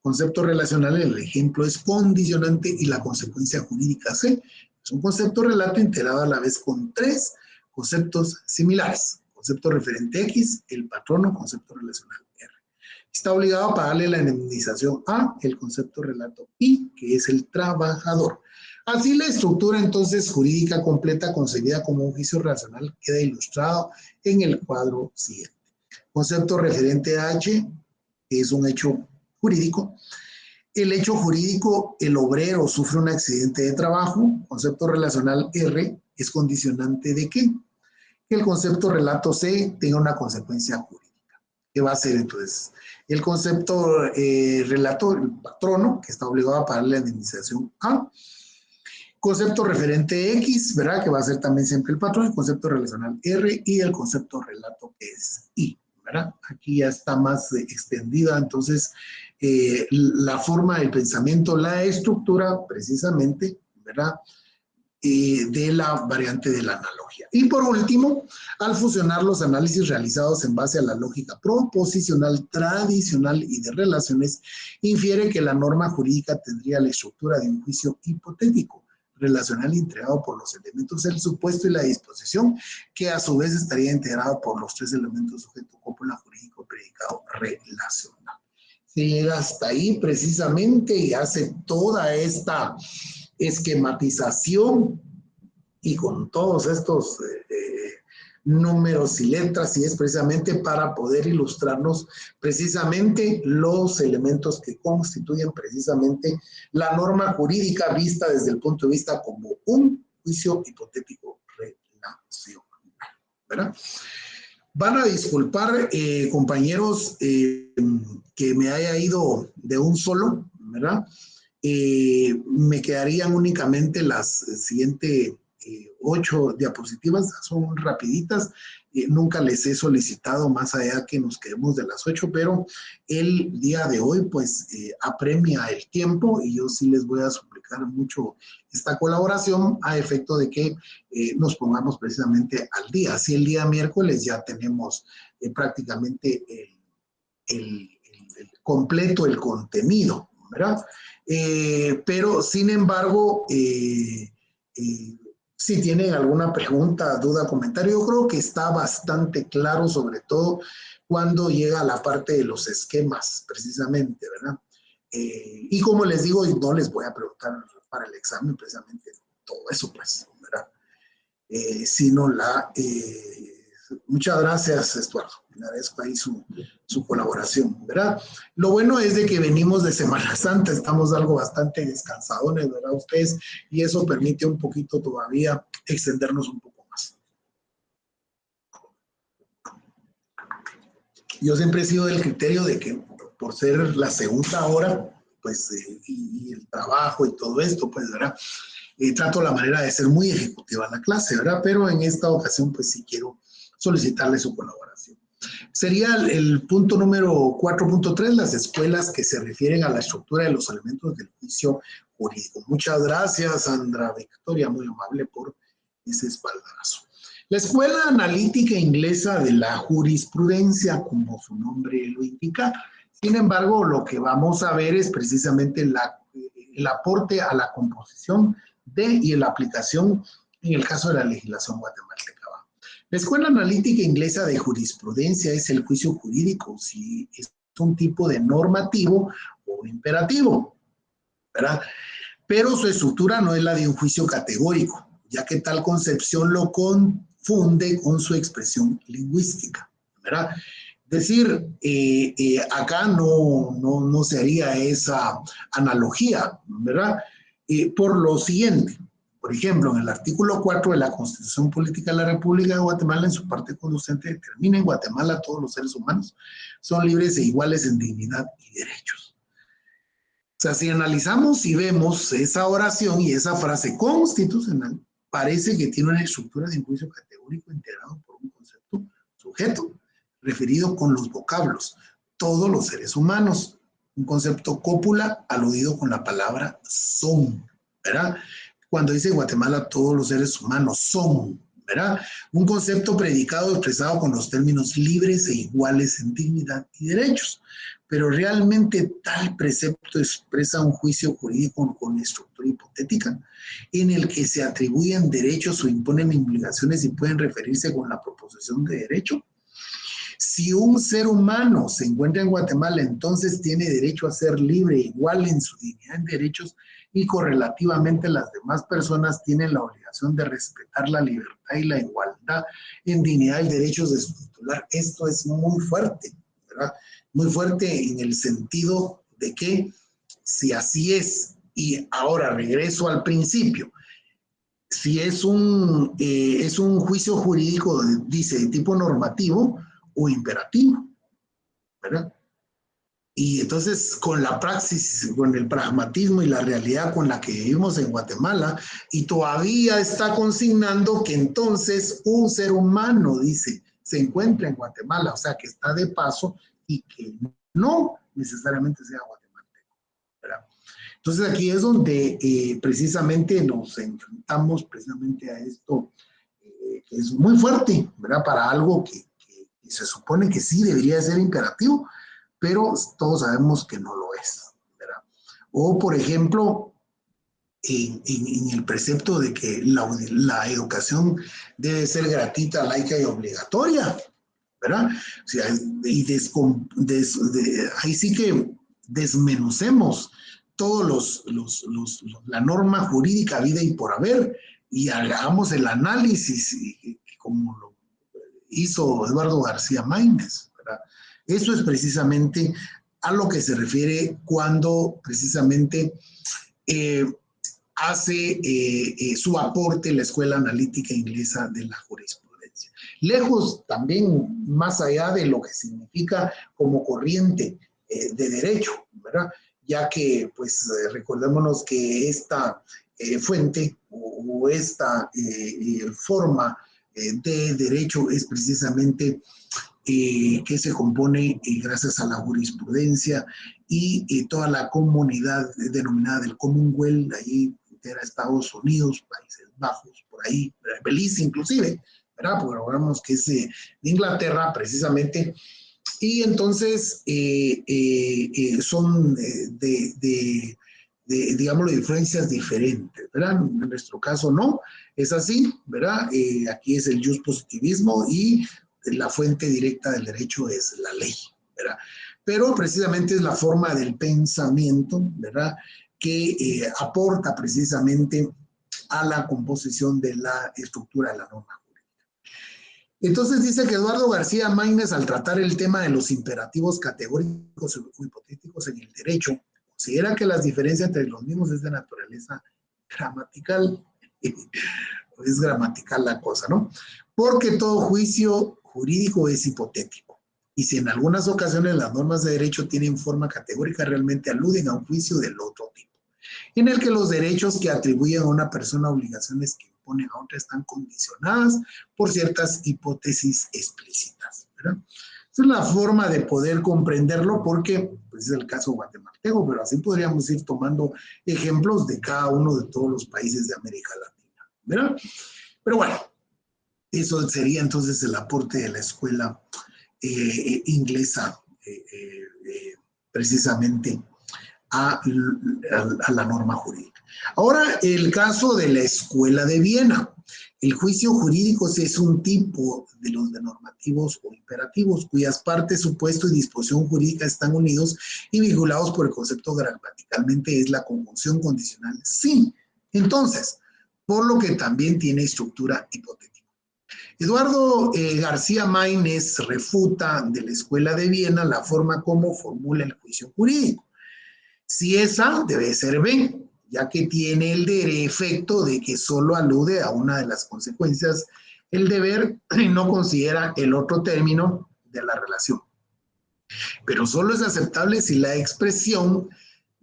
concepto relacional, el ejemplo es condicionante y la consecuencia jurídica C, es un concepto relato integrado a la vez con tres conceptos similares. Concepto referente X, el patrono, concepto relacional R. Está obligado a pagarle la indemnización A, el concepto relato I, que es el trabajador. Así la estructura entonces jurídica completa concebida como un juicio racional queda ilustrado en el cuadro siguiente. Concepto referente a H, que es un hecho jurídico. El hecho jurídico, el obrero sufre un accidente de trabajo. Concepto relacional R, es condicionante de ¿qué? Que el concepto relato C tenga una consecuencia jurídica. ¿Qué va a ser entonces? El concepto relato, el patrono, que está obligado a pagar la indemnización A. Concepto referente X, ¿verdad? Que va a ser también siempre el patrón, el concepto relacional R y el concepto relato que es I, ¿verdad? Aquí ya está más extendida, entonces, la forma del pensamiento, la estructura, precisamente, ¿verdad? De la variante de la analogía. Y por último, al fusionar los análisis realizados en base a la lógica proposicional tradicional y de relaciones, infiere que la norma jurídica tendría la estructura de un juicio hipotético, relacional integrado por los elementos del supuesto y la disposición, que a su vez estaría integrado por los tres elementos sujeto, cópula, jurídico, predicado, relacional. se llega hasta ahí precisamente y hace toda esta esquematización y con todos estos números y letras, y es precisamente para poder ilustrarnos precisamente los elementos que constituyen precisamente la norma jurídica vista desde el punto de vista como un juicio hipotético relacional, ¿verdad? Van a disculpar, compañeros, que me haya ido de un solo, ¿verdad? Me quedarían únicamente las siguientes 8 diapositivas, son rapiditas. Nunca les he solicitado más allá que nos quedemos de las 8, pero el día de hoy pues apremia el tiempo y yo sí les voy a suplicar mucho esta colaboración a efecto de que nos pongamos precisamente al día. Así el día miércoles ya tenemos prácticamente el completo el contenido, ¿verdad? Pero sin embargo, si tienen alguna pregunta, duda, comentario, yo creo que está bastante claro, sobre todo cuando llega a la parte de los esquemas, precisamente, ¿verdad? Y como les digo, no les voy a preguntar para el examen precisamente todo eso, pues, ¿verdad? Sino muchas gracias, Estuardo. Le agradezco ahí su colaboración, ¿verdad? Lo bueno es de que venimos de Semana Santa, estamos algo bastante descansadones, ¿verdad? Ustedes, y eso permite un poquito todavía extendernos un poco más. Yo siempre he sido del criterio de que por ser la segunda hora, pues, y el trabajo y todo esto, pues, ¿verdad? Trato la manera de ser muy ejecutiva en la clase, ¿verdad? Pero en esta ocasión, pues sí quiero solicitarle su colaboración. Sería el punto número 4.3, las escuelas que se refieren a la estructura de los elementos del juicio jurídico. Muchas gracias, Sandra Victoria, muy amable por ese espaldarazo. La Escuela Analítica Inglesa de la Jurisprudencia, como su nombre lo indica. Sin embargo, lo que vamos a ver es precisamente el aporte a la composición y la aplicación en el caso de la legislación guatemalteca. La Escuela Analítica Inglesa de Jurisprudencia es el juicio jurídico, si es un tipo de normativo o imperativo, ¿verdad? Pero su estructura no es la de un juicio categórico, ya que tal concepción lo confunde con su expresión lingüística, ¿verdad? Es decir, acá no se haría esa analogía, ¿verdad? Por lo siguiente. Por ejemplo, en el artículo 4 de la Constitución Política de la República de Guatemala, en su parte conducente, determina: en Guatemala todos los seres humanos son libres e iguales en dignidad y derechos. O sea, si analizamos y vemos esa oración y esa frase constitucional, parece que tiene una estructura de un juicio categórico integrado por un concepto sujeto, referido con los vocablos todos los seres humanos, un concepto cópula aludido con la palabra son, ¿verdad? Cuando dice Guatemala todos los seres humanos son, ¿verdad? Un concepto predicado expresado con los términos libres e iguales en dignidad y derechos. Pero realmente tal precepto expresa un juicio jurídico con estructura hipotética en el que se atribuyen derechos o imponen obligaciones y pueden referirse con la proposición de derecho. Si un ser humano se encuentra en Guatemala, entonces tiene derecho a ser libre, igual en su dignidad y derechos, y correlativamente las demás personas tienen la obligación de respetar la libertad y la igualdad en dignidad y derechos de su titular. Esto es muy fuerte, ¿verdad? Muy fuerte en el sentido de que si así es, y ahora regreso al principio, si es un juicio jurídico, dice, de tipo normativo o imperativo, ¿verdad? Y entonces con la praxis, con el pragmatismo y la realidad con la que vivimos en Guatemala, y todavía está consignando que entonces un ser humano, dice, se encuentra en Guatemala, o sea que está de paso y que no necesariamente sea guatemalteco, ¿verdad? Entonces aquí es donde precisamente nos enfrentamos precisamente a esto, que es muy fuerte, ¿verdad? Para algo que se supone que sí debería ser imperativo, pero todos sabemos que no lo es, ¿verdad? O, por ejemplo, en el precepto de que la educación debe ser gratuita, laica y obligatoria, ¿verdad? O sea, ahí sí que desmenucemos todos la norma jurídica vida y por haber y hagamos el análisis como lo hizo Eduardo García Maínez, ¿verdad? Eso es precisamente a lo que se refiere cuando precisamente hace su aporte en la Escuela Analítica Inglesa de la Jurisprudencia. Lejos también, más allá de lo que significa como corriente de derecho, ¿verdad? Ya que, pues, recordémonos que esta fuente o esta forma de derecho es precisamente que se compone gracias a la jurisprudencia y toda la comunidad denominada del Commonwealth, ahí era Estados Unidos, Países Bajos, por ahí, Belice inclusive, ¿verdad? Porque recordamos que es de Inglaterra precisamente, y entonces son digámoslo, de influencias diferentes, ¿verdad? En nuestro caso no, es así, ¿verdad? Aquí es el positivismo y la fuente directa del derecho es la ley, ¿verdad? Pero precisamente es la forma del pensamiento, ¿verdad? Que aporta precisamente a la composición de la estructura de la norma jurídica. Entonces dice que Eduardo García Maínez, al tratar el tema de los imperativos categóricos o hipotéticos en el derecho, considera que las diferencias entre los mismos es de naturaleza gramatical. Es gramatical la cosa, ¿no? Porque todo juicio jurídico es hipotético. Y si en algunas ocasiones las normas de derecho tienen forma categórica, realmente aluden a un juicio del otro tipo, en el que los derechos que atribuyen a una persona obligaciones que imponen a otra están condicionadas por ciertas hipótesis explícitas, ¿verdad? Esa es la forma de poder comprenderlo porque pues, es el caso guatemalteco, pero así podríamos ir tomando ejemplos de cada uno de todos los países de América Latina, ¿verdad? Pero bueno, eso sería entonces el aporte de la escuela inglesa precisamente a la norma jurídica. Ahora, el caso de la Escuela de Viena. El juicio jurídico es un tipo de los de normativos o imperativos, cuyas partes, supuesto y disposición jurídica están unidos y vinculados por el concepto gramaticalmente es la conjunción condicional. Sí, entonces, por lo que también tiene estructura hipotética. Eduardo García Maínez refuta de la Escuela de Viena la forma como formula el juicio jurídico. Si es A, debe ser B, ya que tiene el efecto de que solo alude a una de las consecuencias, el deber, y no considera el otro término de la relación. Pero solo es aceptable si la expresión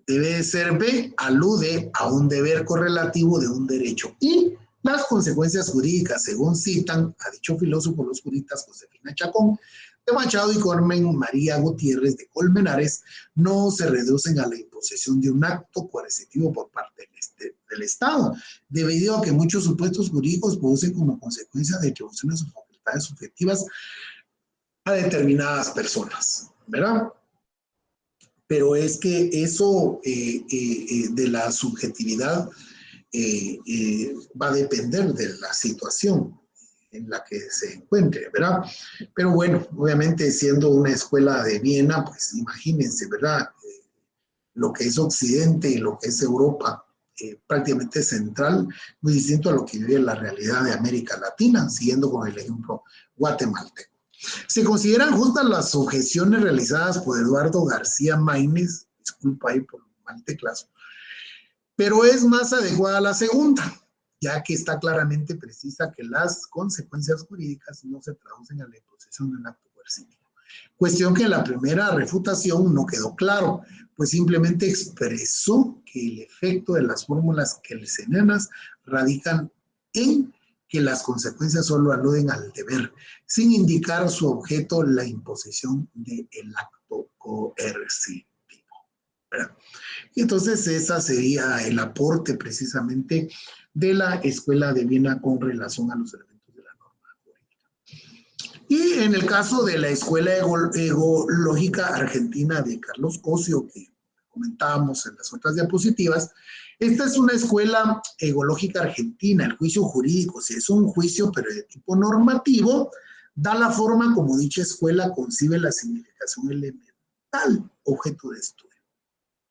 debe de ser B, alude a un deber correlativo de un derecho. Y las consecuencias jurídicas, según citan a dicho filósofo los juristas Josefina Chacón de Machado y Carmen María Gutiérrez de Colmenares, no se reducen a la imposición de un acto coercitivo por parte del Estado, debido a que muchos supuestos jurídicos producen como consecuencia de atribuciones o facultades subjetivas a determinadas personas, ¿verdad? Pero es que eso de la subjetividad va a depender de la situación en la que se encuentre, ¿verdad? Pero bueno, obviamente siendo una escuela de Viena, pues imagínense, ¿verdad? Lo que es Occidente y lo que es Europa, prácticamente central, muy distinto a lo que vive la realidad de América Latina, siguiendo con el ejemplo guatemalteco. Se consideran justas las objeciones realizadas por Eduardo García Maínez, disculpa ahí por el mal teclazo, pero es más adecuada la segunda, ya que está claramente precisa que las consecuencias jurídicas no se traducen en la imposición de un acto coercitivo. Cuestión que en la primera refutación no quedó claro, pues simplemente expresó que el efecto de las fórmulas kelsenianas radican en que las consecuencias solo aluden al deber, sin indicar su objeto la imposición del acto coercitivo, ¿verdad? Y entonces ese sería el aporte precisamente de la Escuela de Viena con relación a los elementos de la norma jurídica. Y en el caso de la Escuela Egológica Argentina de Carlos Cosio, que comentábamos en las otras diapositivas, esta es una escuela egológica argentina. El juicio jurídico, si es un juicio pero de tipo normativo, da la forma como dicha escuela concibe la significación elemental objeto de estudio.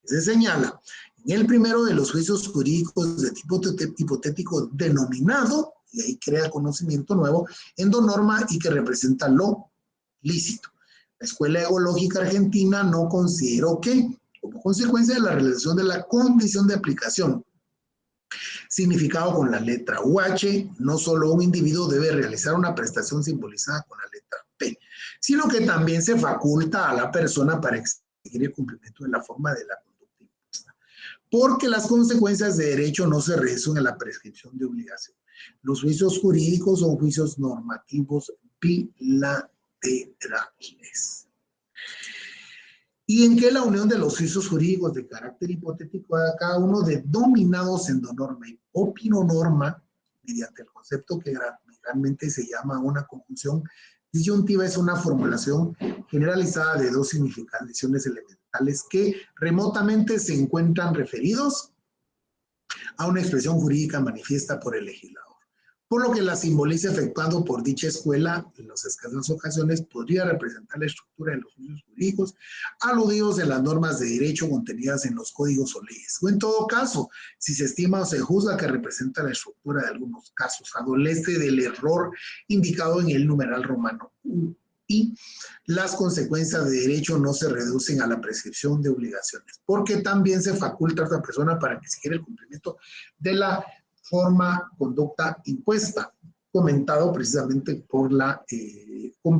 Se señala en el primero de los juicios jurídicos de tipo hipotético denominado, y ahí crea conocimiento nuevo, endonorma y que representa lo lícito. La Escuela Ecológica Argentina no consideró que, como consecuencia de la realización de la condición de aplicación, significado con la letra UH, no solo un individuo debe realizar una prestación simbolizada con la letra P, sino que también se faculta a la persona para exigir el cumplimiento de la forma de la conducta impuesta, porque las consecuencias de derecho no se resumen en la prescripción de obligación. Los juicios jurídicos son juicios normativos bilaterales. ¿Y en qué la unión de los juicios jurídicos de carácter hipotético de cada uno denominados endonorma y opinonorma, mediante el concepto que realmente se llama una conjunción disyuntiva, es una formulación generalizada de dos significaciones elementales que remotamente se encuentran referidos a una expresión jurídica manifiesta por el legislador, por lo que la simboliza efectuando por dicha escuela en las escasas ocasiones podría representar la estructura de los juicios jurídicos aludidos en las normas de derecho contenidas en los códigos o leyes, o en todo caso, si se estima o se juzga que representa la estructura de algunos casos, adolece del error indicado en el numeral romano y las consecuencias de derecho no se reducen a la prescripción de obligaciones, porque también se faculta a otra persona para que exija el cumplimiento de la forma, conducta impuesta, comentado precisamente por la,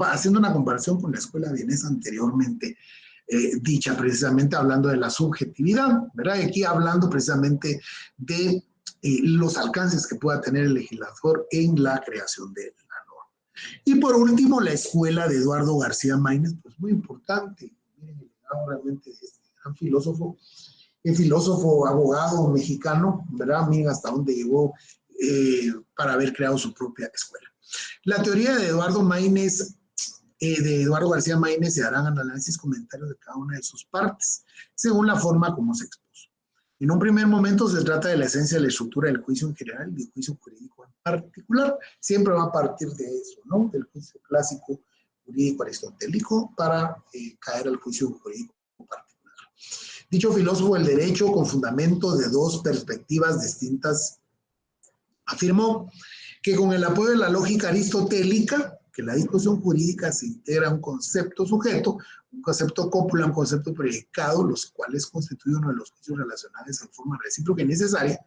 haciendo una comparación con la escuela vienesa anteriormente dicha, precisamente hablando de la subjetividad, ¿verdad? Y aquí hablando precisamente de los alcances que pueda tener el legislador en la creación de la norma. Y por último, la escuela de Eduardo García Maínez, pues muy importante, miren el legado realmente de este gran filósofo, el filósofo, abogado mexicano, ¿verdad? Miren hasta dónde llegó para haber creado su propia escuela. La teoría de Eduardo Maínez, de Eduardo García Maínez, se harán análisis comentarios de cada una de sus partes, según la forma como se expuso. En un primer momento se trata de la esencia de la estructura del juicio en general y del juicio jurídico en particular. Siempre va a partir de eso, ¿no? Del juicio clásico jurídico aristotélico para caer al juicio jurídico particular. Dicho filósofo del derecho, con fundamento de dos perspectivas distintas, afirmó que con el apoyo de la lógica aristotélica, que la discusión jurídica se integra a un concepto sujeto, un concepto cópula, un concepto predicado, los cuales constituyen uno de los juicios relacionados en forma recíproca y necesaria,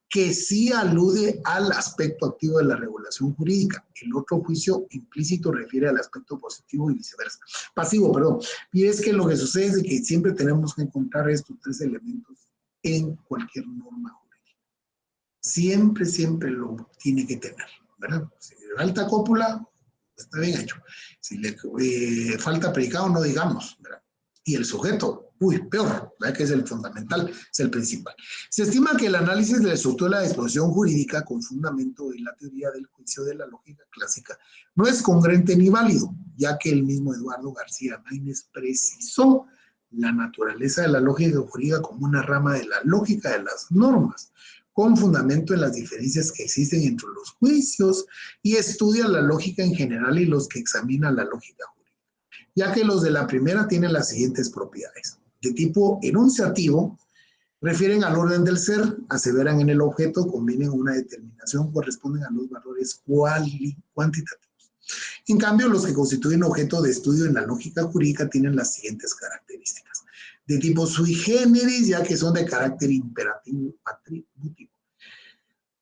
que sí alude al aspecto activo de la regulación jurídica. El otro juicio implícito refiere al aspecto positivo y viceversa. Pasivo, perdón. Y es que lo que sucede es que siempre tenemos que encontrar estos tres elementos en cualquier norma jurídica. Siempre, siempre lo tiene que tener, ¿verdad? Si le falta cópula, está bien hecho. Si le falta predicado, no digamos, ¿verdad? Y el sujeto, peor, ¿verdad? Que es el fundamental, es el principal. Se estima que el análisis de la estructura de la disposición jurídica con fundamento en la teoría del juicio de la lógica clásica no es congruente ni válido, ya que el mismo Eduardo García Maínez precisó la naturaleza de la lógica jurídica como una rama de la lógica de las normas, con fundamento en las diferencias que existen entre los juicios y estudia la lógica en general y los que examinan la lógica jurídica, ya que los de la primera tienen las siguientes propiedades. De tipo enunciativo, refieren al orden del ser, aseveran en el objeto, convienen una determinación, corresponden a los valores cuantitativos. En cambio, los que constituyen objeto de estudio en la lógica jurídica tienen las siguientes características. De tipo sui generis, ya que son de carácter imperativo atributivo.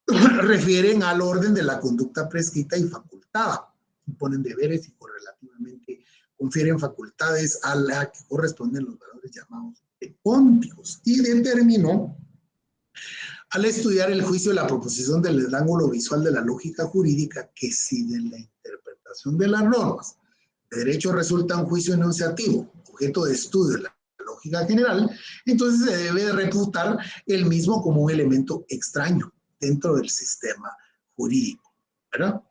Refieren al orden de la conducta prescrita y facultada. Imponen deberes y correlativamente confieren facultades a la que corresponden los valores llamados epónticos, y determinó, al estudiar el juicio de la proposición del ángulo visual de la lógica jurídica, que si de la interpretación de las normas de derecho resulta un juicio enunciativo, objeto de estudio de la lógica general, entonces se debe reputar el mismo como un elemento extraño dentro del sistema jurídico, ¿verdad?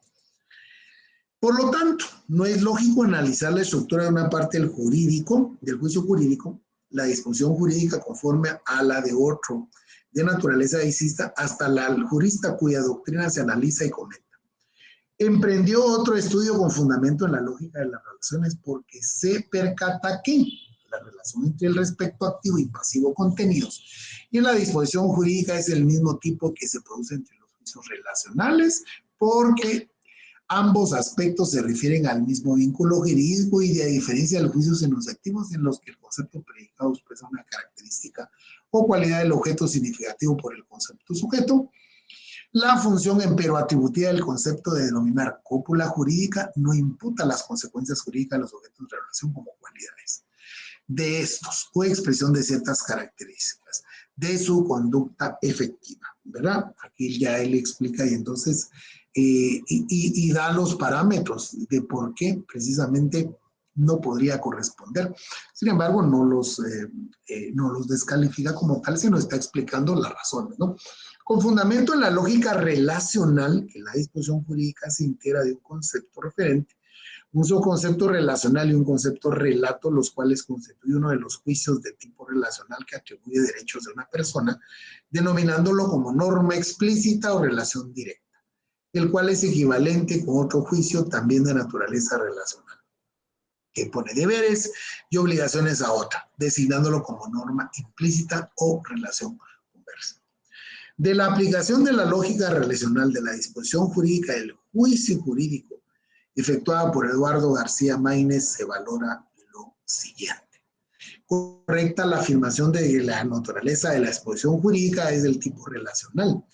Por lo tanto, no es lógico analizar la estructura de una parte del juicio jurídico, la disposición jurídica conforme a la de otro, de naturaleza deicista, hasta la jurista cuya doctrina se analiza y comenta. Emprendió otro estudio con fundamento en la lógica de las relaciones porque se percata que la relación entre el respecto activo y pasivo contenidos. Y en la disposición jurídica es el mismo tipo que se produce entre los juicios relacionales, porque ambos aspectos se refieren al mismo vínculo jurídico y a diferencia de los juicios en los activos en los que el concepto predicado expresa una característica o cualidad del objeto significativo por el concepto sujeto, la función empero atributiva del concepto de denominar cópula jurídica no imputa las consecuencias jurídicas a los objetos de relación como cualidades de estos o expresión de ciertas características de su conducta efectiva, ¿verdad? Aquí ya él explica y entonces y da los parámetros de por qué precisamente no podría corresponder. Sin embargo, no los descalifica como tal, sino está explicando las razones, ¿no? Con fundamento en la lógica relacional, que la disposición jurídica se integra de un concepto referente, un subconcepto relacional y un concepto relato, los cuales constituyen uno de los juicios de tipo relacional que atribuye derechos de una persona, denominándolo como norma explícita o relación directa, el cual es equivalente con otro juicio también de naturaleza relacional, que pone deberes y obligaciones a otra, designándolo como norma implícita o relación conversa. De la aplicación de la lógica relacional de la disposición jurídica del juicio jurídico efectuada por Eduardo García Maínez se valora lo siguiente. Correcta la afirmación de que la naturaleza de la disposición jurídica es del tipo relacional.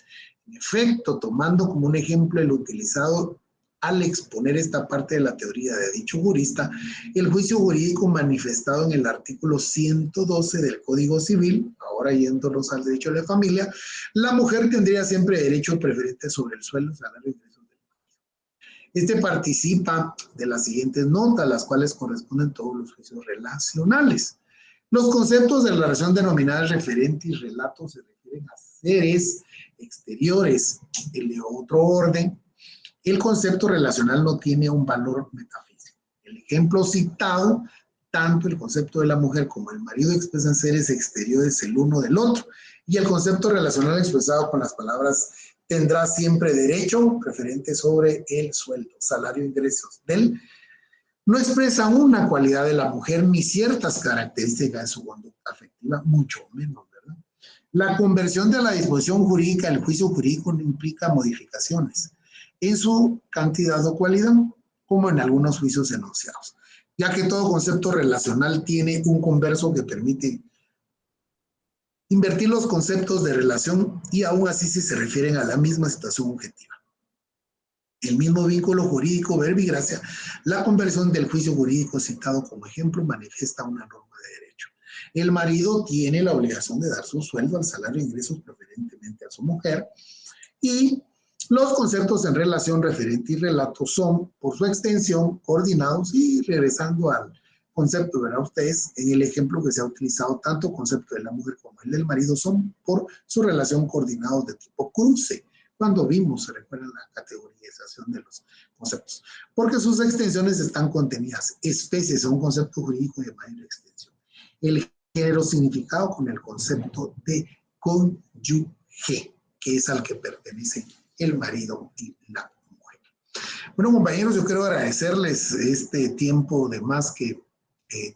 En efecto, tomando como un ejemplo el utilizado al exponer esta parte de la teoría de dicho jurista, el juicio jurídico manifestado en el artículo 112 del Código Civil, ahora yéndonos al derecho de la familia, la mujer tendría siempre derecho preferente sobre el sueldo, salario y ingresos del marido. Este participa de las siguientes notas, las cuales corresponden todos los juicios relacionales. Los conceptos de la relación denominadas referente y relato se refieren a seres exteriores de otro orden. El concepto relacional no tiene un valor metafísico. El ejemplo citado, tanto el concepto de la mujer como el marido expresan seres exteriores el uno del otro, y el concepto relacional expresado con las palabras tendrá siempre derecho preferente sobre el sueldo, salario, ingresos del, no expresa una cualidad de la mujer ni ciertas características de su conducta afectiva, mucho menos, ¿verdad? La conversión de la disposición jurídica al juicio jurídico no implica modificaciones en su cantidad o cualidad, como en algunos juicios enunciados, ya que todo concepto relacional tiene un converso que permite invertir los conceptos de relación y aún así si se refieren a la misma situación objetiva. El mismo vínculo jurídico, verbigracia, la conversión del juicio jurídico citado como ejemplo manifiesta una norma de derecho. El marido tiene la obligación de dar su sueldo al salario de ingresos preferentemente a su mujer y los conceptos en relación referente y relato son, por su extensión, coordinados y regresando al concepto, verán ustedes, en el ejemplo que se ha utilizado, tanto el concepto de la mujer como el del marido son por su relación coordinados de tipo cruce. Cuando vimos, se recuerda la categorización de los conceptos, porque sus extensiones están contenidas. Especies son un concepto jurídico de mayor extensión. El género significado con el concepto de cónyuge, que es al que pertenece el marido y la mujer. Bueno, compañeros, yo quiero agradecerles este tiempo de más que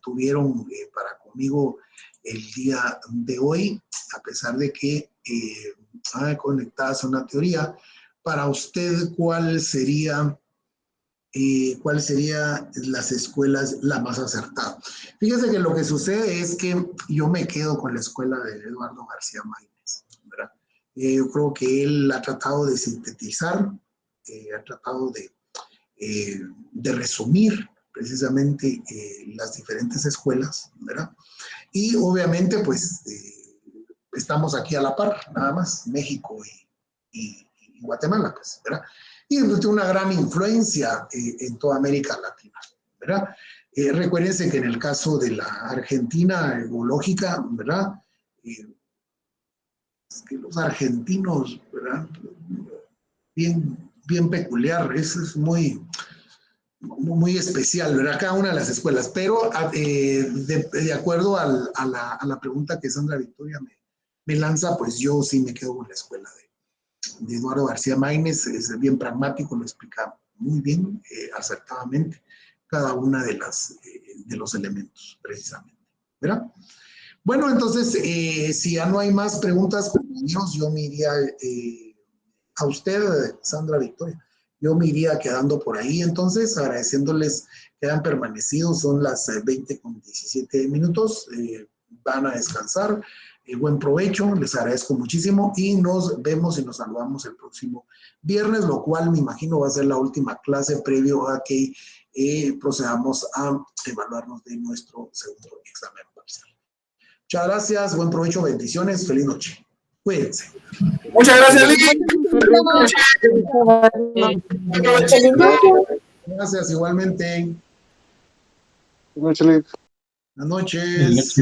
tuvieron para conmigo el día de hoy, a pesar de que conectadas a una teoría. Para usted, ¿cuál sería las escuelas la más acertada? Fíjese que lo que sucede es que yo me quedo con la escuela de Eduardo García Maínez, ¿verdad? Yo creo que él ha tratado de sintetizar, ha tratado de resumir precisamente las diferentes escuelas, ¿verdad? Y obviamente, pues, estamos aquí a la par, nada más, México y Guatemala, pues, ¿verdad? Y tiene una gran influencia en toda América Latina, ¿verdad? Recuérdense que en el caso de la Argentina ecológica, ¿verdad? Es que los argentinos, ¿verdad? Bien peculiar, eso es muy especial, ¿verdad? Cada una de las escuelas, pero de acuerdo a la pregunta que Sandra Victoria me lanza, pues yo sí me quedo con la escuela de Eduardo García Maínez, es bien pragmático, lo explica muy bien, acertadamente, cada una de los elementos, precisamente. ¿verdad? Bueno, entonces, si ya no hay más preguntas, compañeros, yo me iría a usted, Sandra Victoria, yo me iría quedando por ahí, entonces, agradeciéndoles que hayan permanecido, son las 20:17, van a descansar, buen provecho, les agradezco muchísimo y nos vemos y nos saludamos el próximo viernes, lo cual me imagino va a ser la última clase previo a que procedamos a evaluarnos de nuestro segundo examen parcial. Muchas gracias, buen provecho, bendiciones, feliz noche. Cuídense. Muchas gracias, Lick. Gracias, igualmente. Buenas noches. Buenas noches.